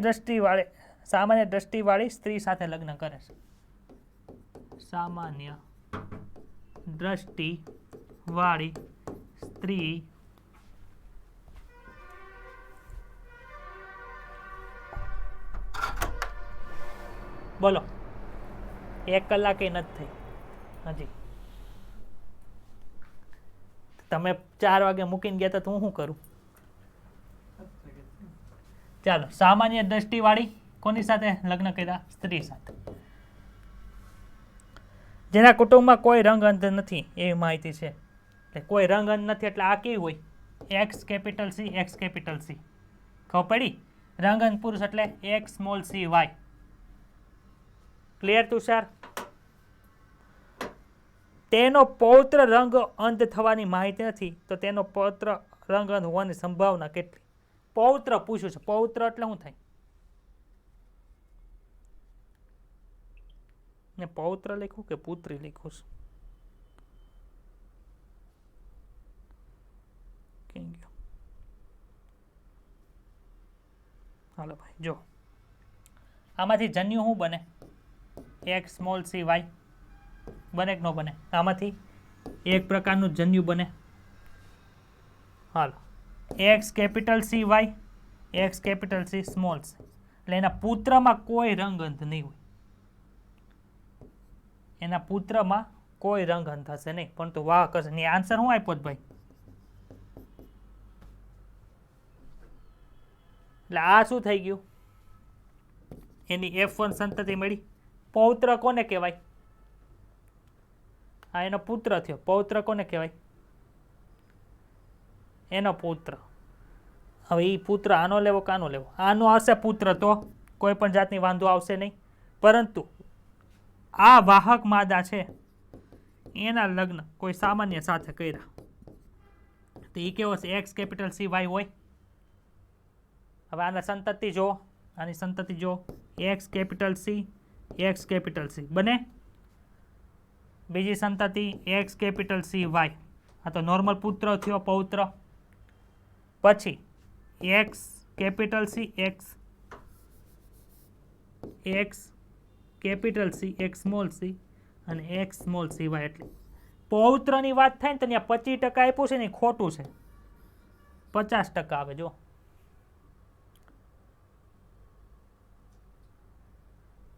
દ્રષ્ટિવાળી સ્ત્રી સાથે લગ્ન કરે છે. સામાન્ય દ્રષ્ટિવાળી સ્ત્રી બોલો 1 કલાકે નથી થઈ હજી. તમે 4 વાગે મૂકીને ગયા હતા તો હું શું કરું? ચાલો, સામાન્ય દ્રષ્ટિવાળી કોની સાથે લગ્ન કર્યા? સ્ત્રી સાથે જેના કુટુંબમાં કોઈ રંગ અંધ નથી, એવી માહિતી છે. કોઈ રંગ અંધ નથી એટલે આ કેવી હોય? X capital C, X capital C. ખબર પડી? રંગ અંધ પુરુષ એટલે X small C Y. Clear Tushar? તેનો પૌત્ર રંગ અંધ થવાની માહિતી નથી, તો તેનો પૌત્ર રંગ અંધ હોવાની સંભાવના કેટલી? પૌત્ર પૂછ્યું છે. પૌત્ર એટલે શું થાય? ને પૌત્ર લખ્યું કે પુત્રી લખ્યું છે? ક્યાં ગયો? હાલો ભાઈ જો, આમાંથી જન્યુ શું બને? એક્સ સ્મોલ સી વાય બને કે ન બને? આમાંથી એક પ્રકારનું જન્યુ બને. હાલો, X capital C Y, X capital C small C, એટલે એના પુત્રમાં કોઈ રંગઅંધ નહીં હોય. એના પુત્રમાં કોઈ રંગઅંધ હશે નહીં, પરંતુ વાહક હશે. ને આન્સર શું આપ્યો ભાઈ? એટલે આ શું થઈ ગયું? એની F1 સંતતિ મળી. પૌત્ર કોને કહેવાય? આ એનો પુત્ર થયો. પૌત્ર કોને કહેવાય? એનો પુત્ર. હવે એ પુત્ર આનો લેવો કે આનો લેવો? આનો હશે પુત્ર તો કોઈ પણ જાતની વાંધો આવશે નહીં, પરંતુ આ વાહક માદા છે એના લગ્ન કોઈ સામાન્ય સાથે કર્યા તો એ કેવો છે? એક્સ કેપિટલ સી વાય હોય. હવે આના સંતતિ જો, આની સંતતિ જો, X capital C, X capital C બને. બીજી સંતતિ એક્સ કેપિટલ સી વાય, આ તો નોર્મલ પુત્ર થયો, પૌત્ર. પછી x capital C x, x capital C X small C અને એક્સ સ્મોલ સી વાય. એટલે પૌત્રની વાત થાય ને તો ત્યાં 25% આપ્યું છે ને ખોટું છે, 50% આવે. જો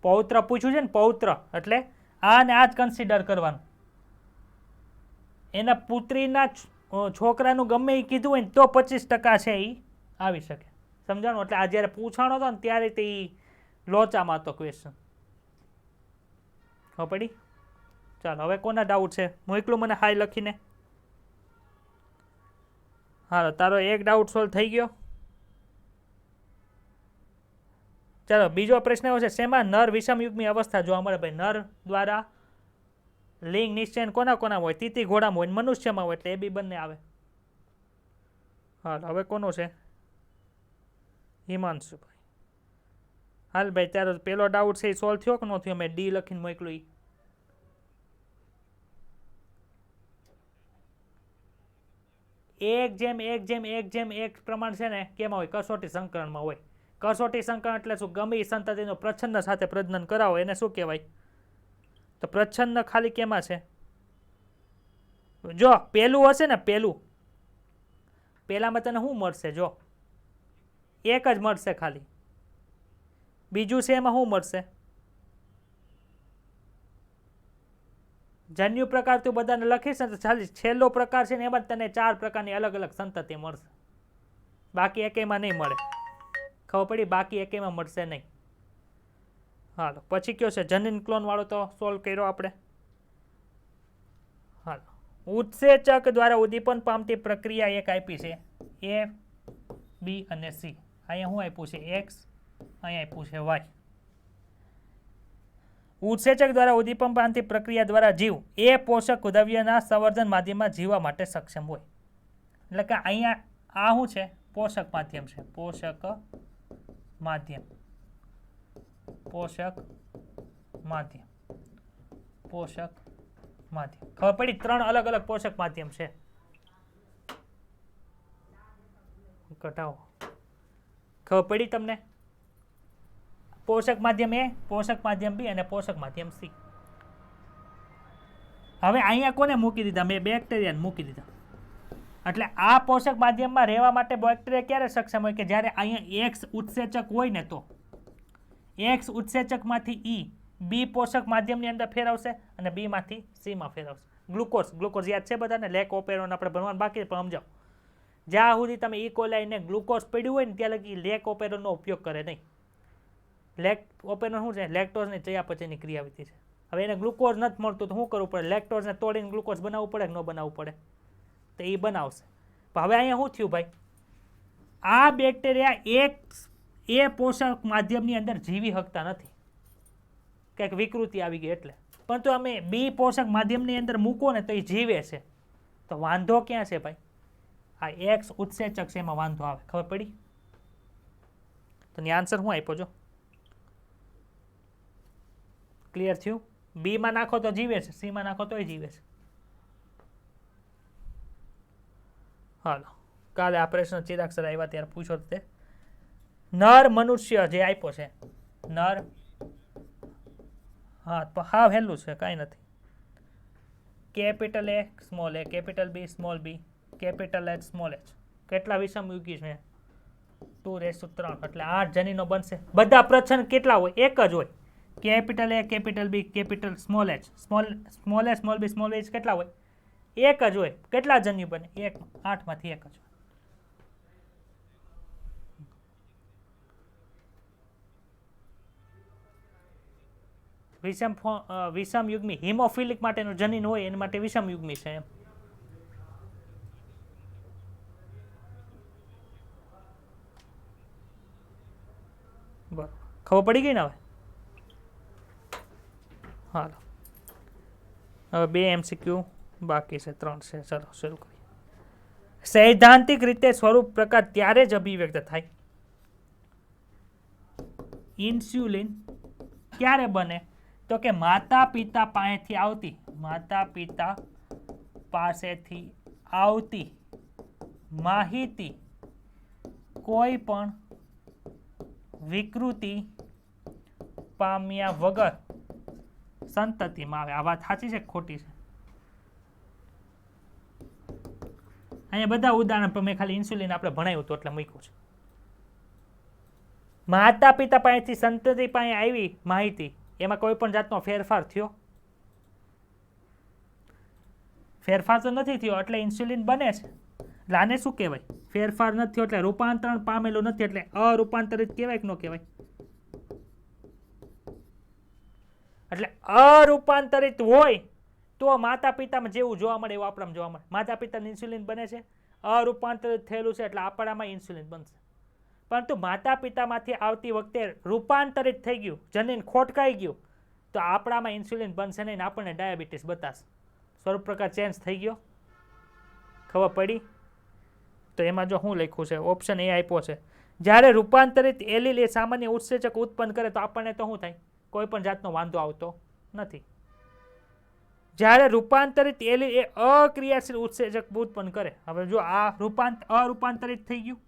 પૌત્ર પૂછ્યું છે ને, પૌત્ર એટલે આ ને આ જ કન્સિડર કરવાનું. એના પુત્રીના છોકરાનું ગમે એ કીધું હોય ને તો 25% છે એ આવી શકે. સમજાણું? એટલે આ જ્યારે પૂછાણો હતો ને ત્યારે તે લોચામાં હતો ક્વેશ્ચન. હવે પડી? ચાલો, હવે કોના ડાઉટ છે? મોકલું મને હાઈ લખીને. હાલો, તારો એક ડાઉટ સોલ્વ થઈ ગયો. ચાલો, બીજો પ્રશ્ન એવો છે, શેમાં નર વિષમયુગ્મી અવસ્થા જોવા મળે? ભાઈ, નર દ્વારા લિંગ નિશ્ચયન કોના કોના હોય? તીતી ઘોડામાં હોય, મનુષ્યમાં હોય, એટલે એ બી બંને આવે. હાલ, હવે કોનો છે? હિમાંશુભાઈ. હાલ ભાઈ, તારો પેલો ડાઉટ છે એ સોલ્વ થયો કે ન થયો? મેં ડી લખીને મોકલું. એક જેમ એક જેમ એક જેમ એક પ્રમાણ છે ને કેમાં હોય? કસોટી સંકરણમાં હોય. કસોટી સંકરણ એટલે શું? ગમે એ સંતતિનો પ્રચ્છન્ન સાથે પ્રજનન કરાવો એને શું કહેવાય? તો પ્રચ્છન્ન ખાલી કેમાં છે? જો પેલું હશે ને, પેલામાં તને શું મળશે? જો એક જ મળશે ખાલી. બીજું છે એમાં શું મળશે? જન્યુ પ્રકાર તું બધાને લખીશ ને તો ચાલી, છેલ્લો પ્રકાર છે ને એમાં તને 4 પ્રકારની અલગ અલગ સંતતિ મળશે. બાકી એકેયમાં નહીં મળે. ખબર પડી? બાકી એકેયમાં મળશે નહીં. હાલો, પછી કયો છે? જનીન ક્લોન વાળો તો સોલ્વ કર્યો આપણે. હાલો, ઉત્સેચક દ્વારા ઉદ્દીપન પામતી પ્રક્રિયા એક આપી છે, એ, બી અને સી. અહીંયા શું આપ્યું છે? એક્સ, અહીંયા આપ્યું છે વાય. ઉત્સેચક દ્વારા ઉદ્દીપન પામતી પ્રક્રિયા દ્વારા જીવ એ પોષક દ્રવ્યના સંવર્ધન માધ્યમમાં જીવવા માટે સક્ષમ હોય. એટલે કે અહીંયા આ શું છે? પોષક માધ્યમ છે. પોષક માધ્યમ, પોષક માધ્યમ, પોષક માધ્યમ. ખબર પડી? 3 અલગ અલગ પોષક માધ્યમ છે. ઘટાવો. ખબર પડી તમને? પોષક માધ્યમ એ, પોષક માધ્યમ બી અને પોષક માધ્યમ સી. હવે અહીંયા કોને મૂકી દીધા? મેં બેક્ટેરિયાને મૂકી દીધા. એટલે આ પોષક માધ્યમમાં રહેવા માટે બેક્ટેરિયા ક્યારે સક્ષમ હોય? કે જ્યારે અહીંયા એક્સ ઉત્સેચક હોય ને તો એક્સ ઉત્સેચકમાંથી ઈ બી પોષક માધ્યમની અંદર ફેરવશે અને બી માંથી સીમાં ફેરવશે. ગ્લુકોઝ યાદ છે બધાને? લેક ઓપેરોન આપણે ભણવાનું બાકી પણ સમજાવો. જ્યાં સુધી તમે ઈ કોલાઈને ગ્લુકોઝ પડ્યું હોય ને ત્યાં લગી લેક ઓપેરોનનો ઉપયોગ કરે નહીં. લેક ઓપેરોન શું છે? લેક્ટોઝની ચયાપચયની ક્રિયાવિધિ છે. હવે એને ગ્લુકોઝ નથી મળતું તો શું કરવું પડે? લેક્ટોઝને તોડીને ગ્લુકોઝ બનાવવું પડે કે ન બનાવવું પડે? તો એ બનાવશે. પણ હવે અહીંયા શું થયું ભાઈ? આ બેક્ટેરિયા એ પોષક માધ્યમની અંદર જીવી શકતા નથી. કંઈક વિકૃતિ આવી ગઈ એટલે. પરંતુ અમે બી પોષક માધ્યમની અંદર મૂકો ને તો એ જીવે છે, તો વાંધો ક્યાં છે ભાઈ? આ એક્સ ઉત્સેચક છે એમાં વાંધો આવે. ખબર પડી? તો ની આન્સર શું આપ્યો જો? ક્લિયર થયું? બી માં નાખો તો જીવે છે, સી માં નાખો તોય જીવે છે. હાલો, કાલે આ પ્રશ્ન ચિરાગ સર આવ્યા ત્યારે પૂછો તે નર મનુષ્ય જે આપ્યો છે નર, હા તો હા વહેલું છે, કાંઈ નથી. Capital A small A, capital B small B, capital H small H. કેટલા વિષમયુગી છે? 2⁻3. એટલે 8 જનીનો બનશે. બધા પ્રશ્ન કેટલા હોય? એક જ હોય. Capital A, capital B, capital small H, small A, small B, small H કેટલા હોય? એક જ હોય. કેટલા જન્યુ બને? 8 માંથી એક જ હોય. વિષમ યુગ્મી હિમોફિલિક માટેનું જનીન હોય એના માટે વિષમ યુગ્મી છે એમ. બરાબર, ખબર પડી ગઈ ને હવે? હાલો, હવે 2 MCQ બાકી છે, 3 છે. ચાલો શરૂ કરીએ. સૈદ્ધાંતિક રીતે સ્વરૂપ પ્રકાર ત્યારે જ અભિવ્યક્ત થાય. ઇન્સ્યુલિન ક્યારે બને? તો કે માતા પિતા પાસેથી આવતી માહિતી કોઈ પણ વિકૃતિ પામ્યા વગર સંતતિમાં આવે. આ વાત સાચી છે કે ખોટી છે? અહીંયા બધા ઉદાહરણ પર મેં ખાલી ઇન્સ્યુલિન આપણે ભણાવ્યું હતું એટલે મૂક્યું છે. માતા પિતા પાસેથી સંતતિ પાસે આવી માહિતી, એમાં કોઈ પણ જાતનો ફેરફાર થયો? ફેરફાર તો નથી થયો એટલે ઇન્સ્યુલિન બને છે. એટલે આને શું કહેવાય? ફેરફાર નથી થયો એટલે રૂપાંતરણ પામેલું નથી એટલે અરૂપાંતરિત કહેવાય કે ન કહેવાય? એટલે અરૂપાંતરિત હોય તો માતા પિતામાં જેવું જોવા મળે એવું આપણામાં જોવા મળે. માતા પિતાને ઇન્સ્યુલિન બને છે, અરૂપાંતરિત થયેલું છે એટલે આપણામાં ઇન્સ્યુલિન બનશે. પરંતુ માતા પિતામાંથી આવતી વખતે રૂપાંતરિત થઈ ગયું, જનીન ખોટકાઈ ગયું, તો આપણામાં ઇન્સ્યુલિન બનશે નહીં, આપણને ડાયાબિટીસ બતાવશે. સ્વરૂપ પ્રકાર ચેન્જ થઈ ગયો. ખબર પડી? તો એમાં જો શું લખ્યું છે, ઓપ્શન એ આપ્યો છે, જ્યારે રૂપાંતરિત એલીલ એ સામાન્ય ઉત્સેચક ઉત્પન્ન કરે તો આપણને તો શું થાય? કોઈ પણ જાતનો વાંધો આવતો નથી. જ્યારે રૂપાંતરિત એલીલ એ અક્રિયાશીલ ઉત્સેચક ઉત્પન્ન કરે. હવે જો આ અરૂપાંતરિત થઈ ગયું,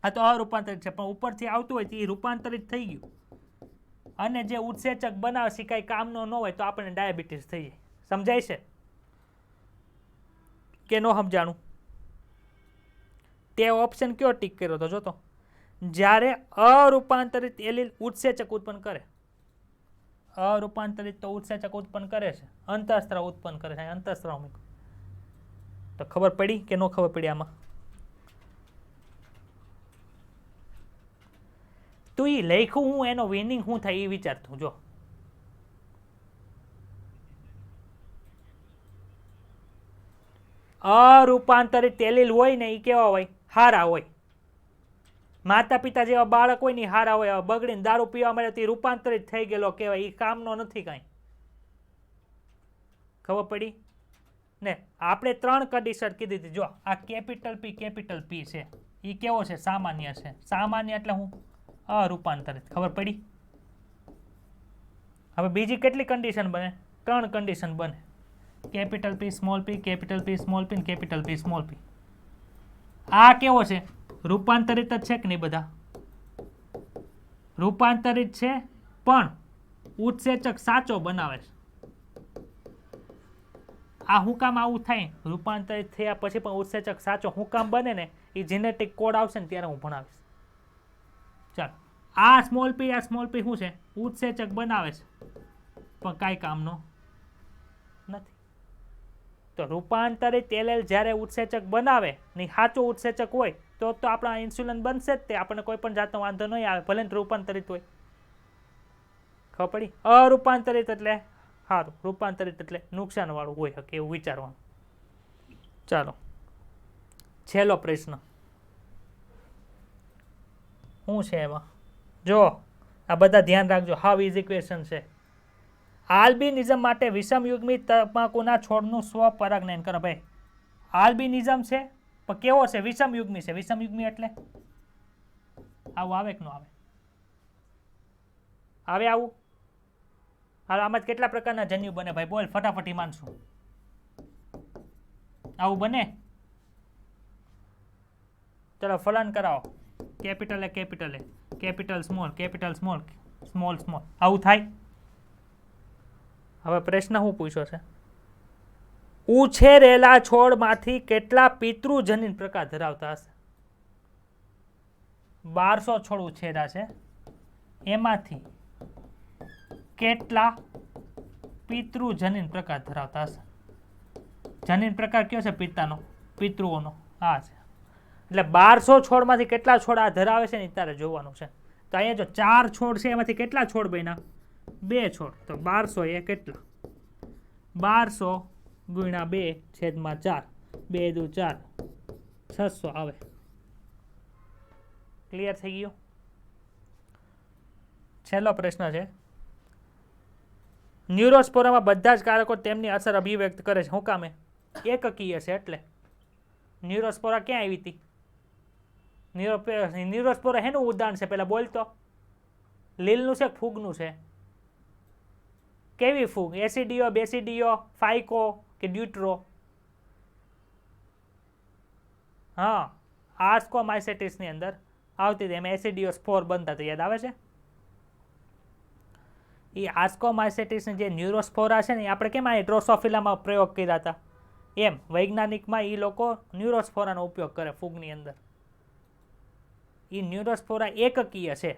આ તો અરૂપાંતરિત છે, પણ ઉપરથી આવતું હોય તો એ રૂપાંતરિત થઈ ગયું, અને જે ઉત્સેચક બનાવે છે કાંઈ કામનો ન હોય તો આપણને ડાયાબિટીસ થઈ જાય. સમજાય છે કે ન સમજાણું? તે ઓપ્શન કયો ટીક કર્યો તો જોતો? જ્યારે અરૂપાંતરિત એલીલ ઉત્સેચક ઉત્પન્ન કરે. અરૂપાંતરિત તો ઉત્સેચક ઉત્પન્ન કરે છે, અંતઃસ્ત્રાવ ઉત્પન્ન કરે છે. અંતઃસ્ત્રાવ તો ખબર પડી કે ન ખબર પડી આમાં? તો એ લખ્યું હું એનો વિનિંગ શું થાય એ વિચારતું જો. અરૂપાંતરિત એલીલ હોય ને એ કેવા હોય? હારા હોય. માતા પિતા જેવા બાળક હોય ને હારા હોય. બગડીને દારૂ પીવા મળે તો રૂપાંતરિત થઈ ગયેલો કહેવાય, એ કામનો નથી કાંઈ. ખબર પડી ને? આપણે 3 કન્ડિશન કીધી હતી. જો આ કેપિટલ પી છે, એ કેવો છે? સામાન્ય છે. સામાન્ય એટલે હું અરૂપાંતરિત. ખબર પડી? હવે બીજી કેટલી કન્ડિશન બને? 3 કન્ડિશન બને. કેપિટલ પી સ્મોલ પી, કેપિટલ પી સ્મોલ પી, કેપિટલ પી સ્મોલ પી. આ કેવો છે? રૂપાંતરિત જ છે કે નહીં? બધા રૂપાંતરિત છે, પણ ઉત્સેચક સાચો બનાવે છે. આ હું કામ આવું થાય? રૂપાંતરિત થયા પછી પણ ઉત્સેચક સાચો હું કામ બને ને, એ જેનેટિક કોડ આવશે ને ત્યારે હું ભણાવીશ. ચાલો, આ સ્મોલ પી શું છે? ઉત્સેચક બનાવે છે, પણ કાંઈ કામનો નથી. તો રૂપાંતરિત એલીલ જ્યારે ઉત્સેચક બનાવે ને સાચું ઉત્સેચક હોય તો આપણા ઇન્સ્યુલિન બનશે જ. તે આપણને કોઈ પણ જાતનો વાંધો નહીં આવે, ભલે રૂપાંતરિત હોય. ખબર પડી? અરૂપાંતરિત એટલે સારું, રૂપાંતરિત એટલે નુકસાનવાળું હોય શકે એવું વિચારવાનું. ચાલો, છેલ્લો પ્રશ્ન શું છે એમાં? જો આ બધા ધ્યાન રાખજો, હાવ ઇઝી ક્વેશ્ચન છે. આલ્બિનિઝમ માટે વિષમયુગ્મી તમાકુના છોડનું સ્વપરાગનયન કરો. ભાઈ આલ્બિનિઝમ છે પણ કેવો છે? વિષમયુગ્મી છે. વિષમયુગ્મી એટલે આવું આવે કે ન આવે? આવે આવું? હાલ આમાં કેટલા પ્રકારના જન્યુ બને ભાઈ? બોલ ફટાફટી માનશું. આવું બને? ચલો ફલન કરાવો. Capital A, capital small, small small, આવું થાય? હવે પ્રશ્ન શું પૂછ્યો છે? ઉછેરેલા છોડમાંથી કેટલા પિતૃજનીન પ્રકાર ધરાવતા હશે? 1200 છોડ ઉછેર્યા છે, એમાંથી કેટલા પિતૃજનીન પ્રકાર ધરાવતા હશે? જનીન પ્રકાર કયો છે? પિતૃઓનો આ છે. એટલે 1200 છોડમાંથી કેટલા છોડ આ ધરાવે છે ને તારે જોવાનું છે. તો અહીંયા જો 4 છોડ છે, એમાંથી કેટલા છોડ બન્યા? 2 છોડ. તો 1200 એ કેટલા? 1200 ગુણ્યા 2 છેદમાં 4, 2 દુ 4, 600 આવે. ક્લિયર થઈ ગયું? છેલ્લો પ્રશ્ન છે. ન્યુરોસ્પોરામાં બધા જ કારકો તેમની અસર અભિવ્યક્ત કરે છે. શું કામે? એકકીય છે એટલે. ન્યુરોસ્પોરા ક્યાં આવી હતી? ન્યુરોસ્પોરા હેનું ઉદાહરણ છે? પેલા બોલતો. લીલનું છે, ફૂગનું છે? કેવી ફૂગ? એસિડિયો, બેસિડિયો, ફાઇકો કે ડ્યુટ્રો? હા, આસ્કોમાઇસેટિસની અંદર આવતી હતી. એમાં એસિડિયો સ્પોર બનતા હતા. યાદ આવે છે? એ આસ્કોમાઇસેટિસની જે ન્યુરોસ્પોરા છે ને, આપણે કેમ આ ડ્રોસોફિલામાં પ્રયોગ કર્યા હતા, એમ વૈજ્ઞાનિકમાં એ લોકો ન્યુરોસ્પોરાનો ઉપયોગ કરે ફૂગની અંદર. એ ન્યુરોસ્પોરા એકકીય છે.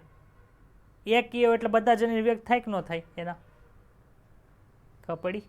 એકકીય એટલે બધા જણ વ્યક્ત થાય કે ન થાય? એના ખબર પડી?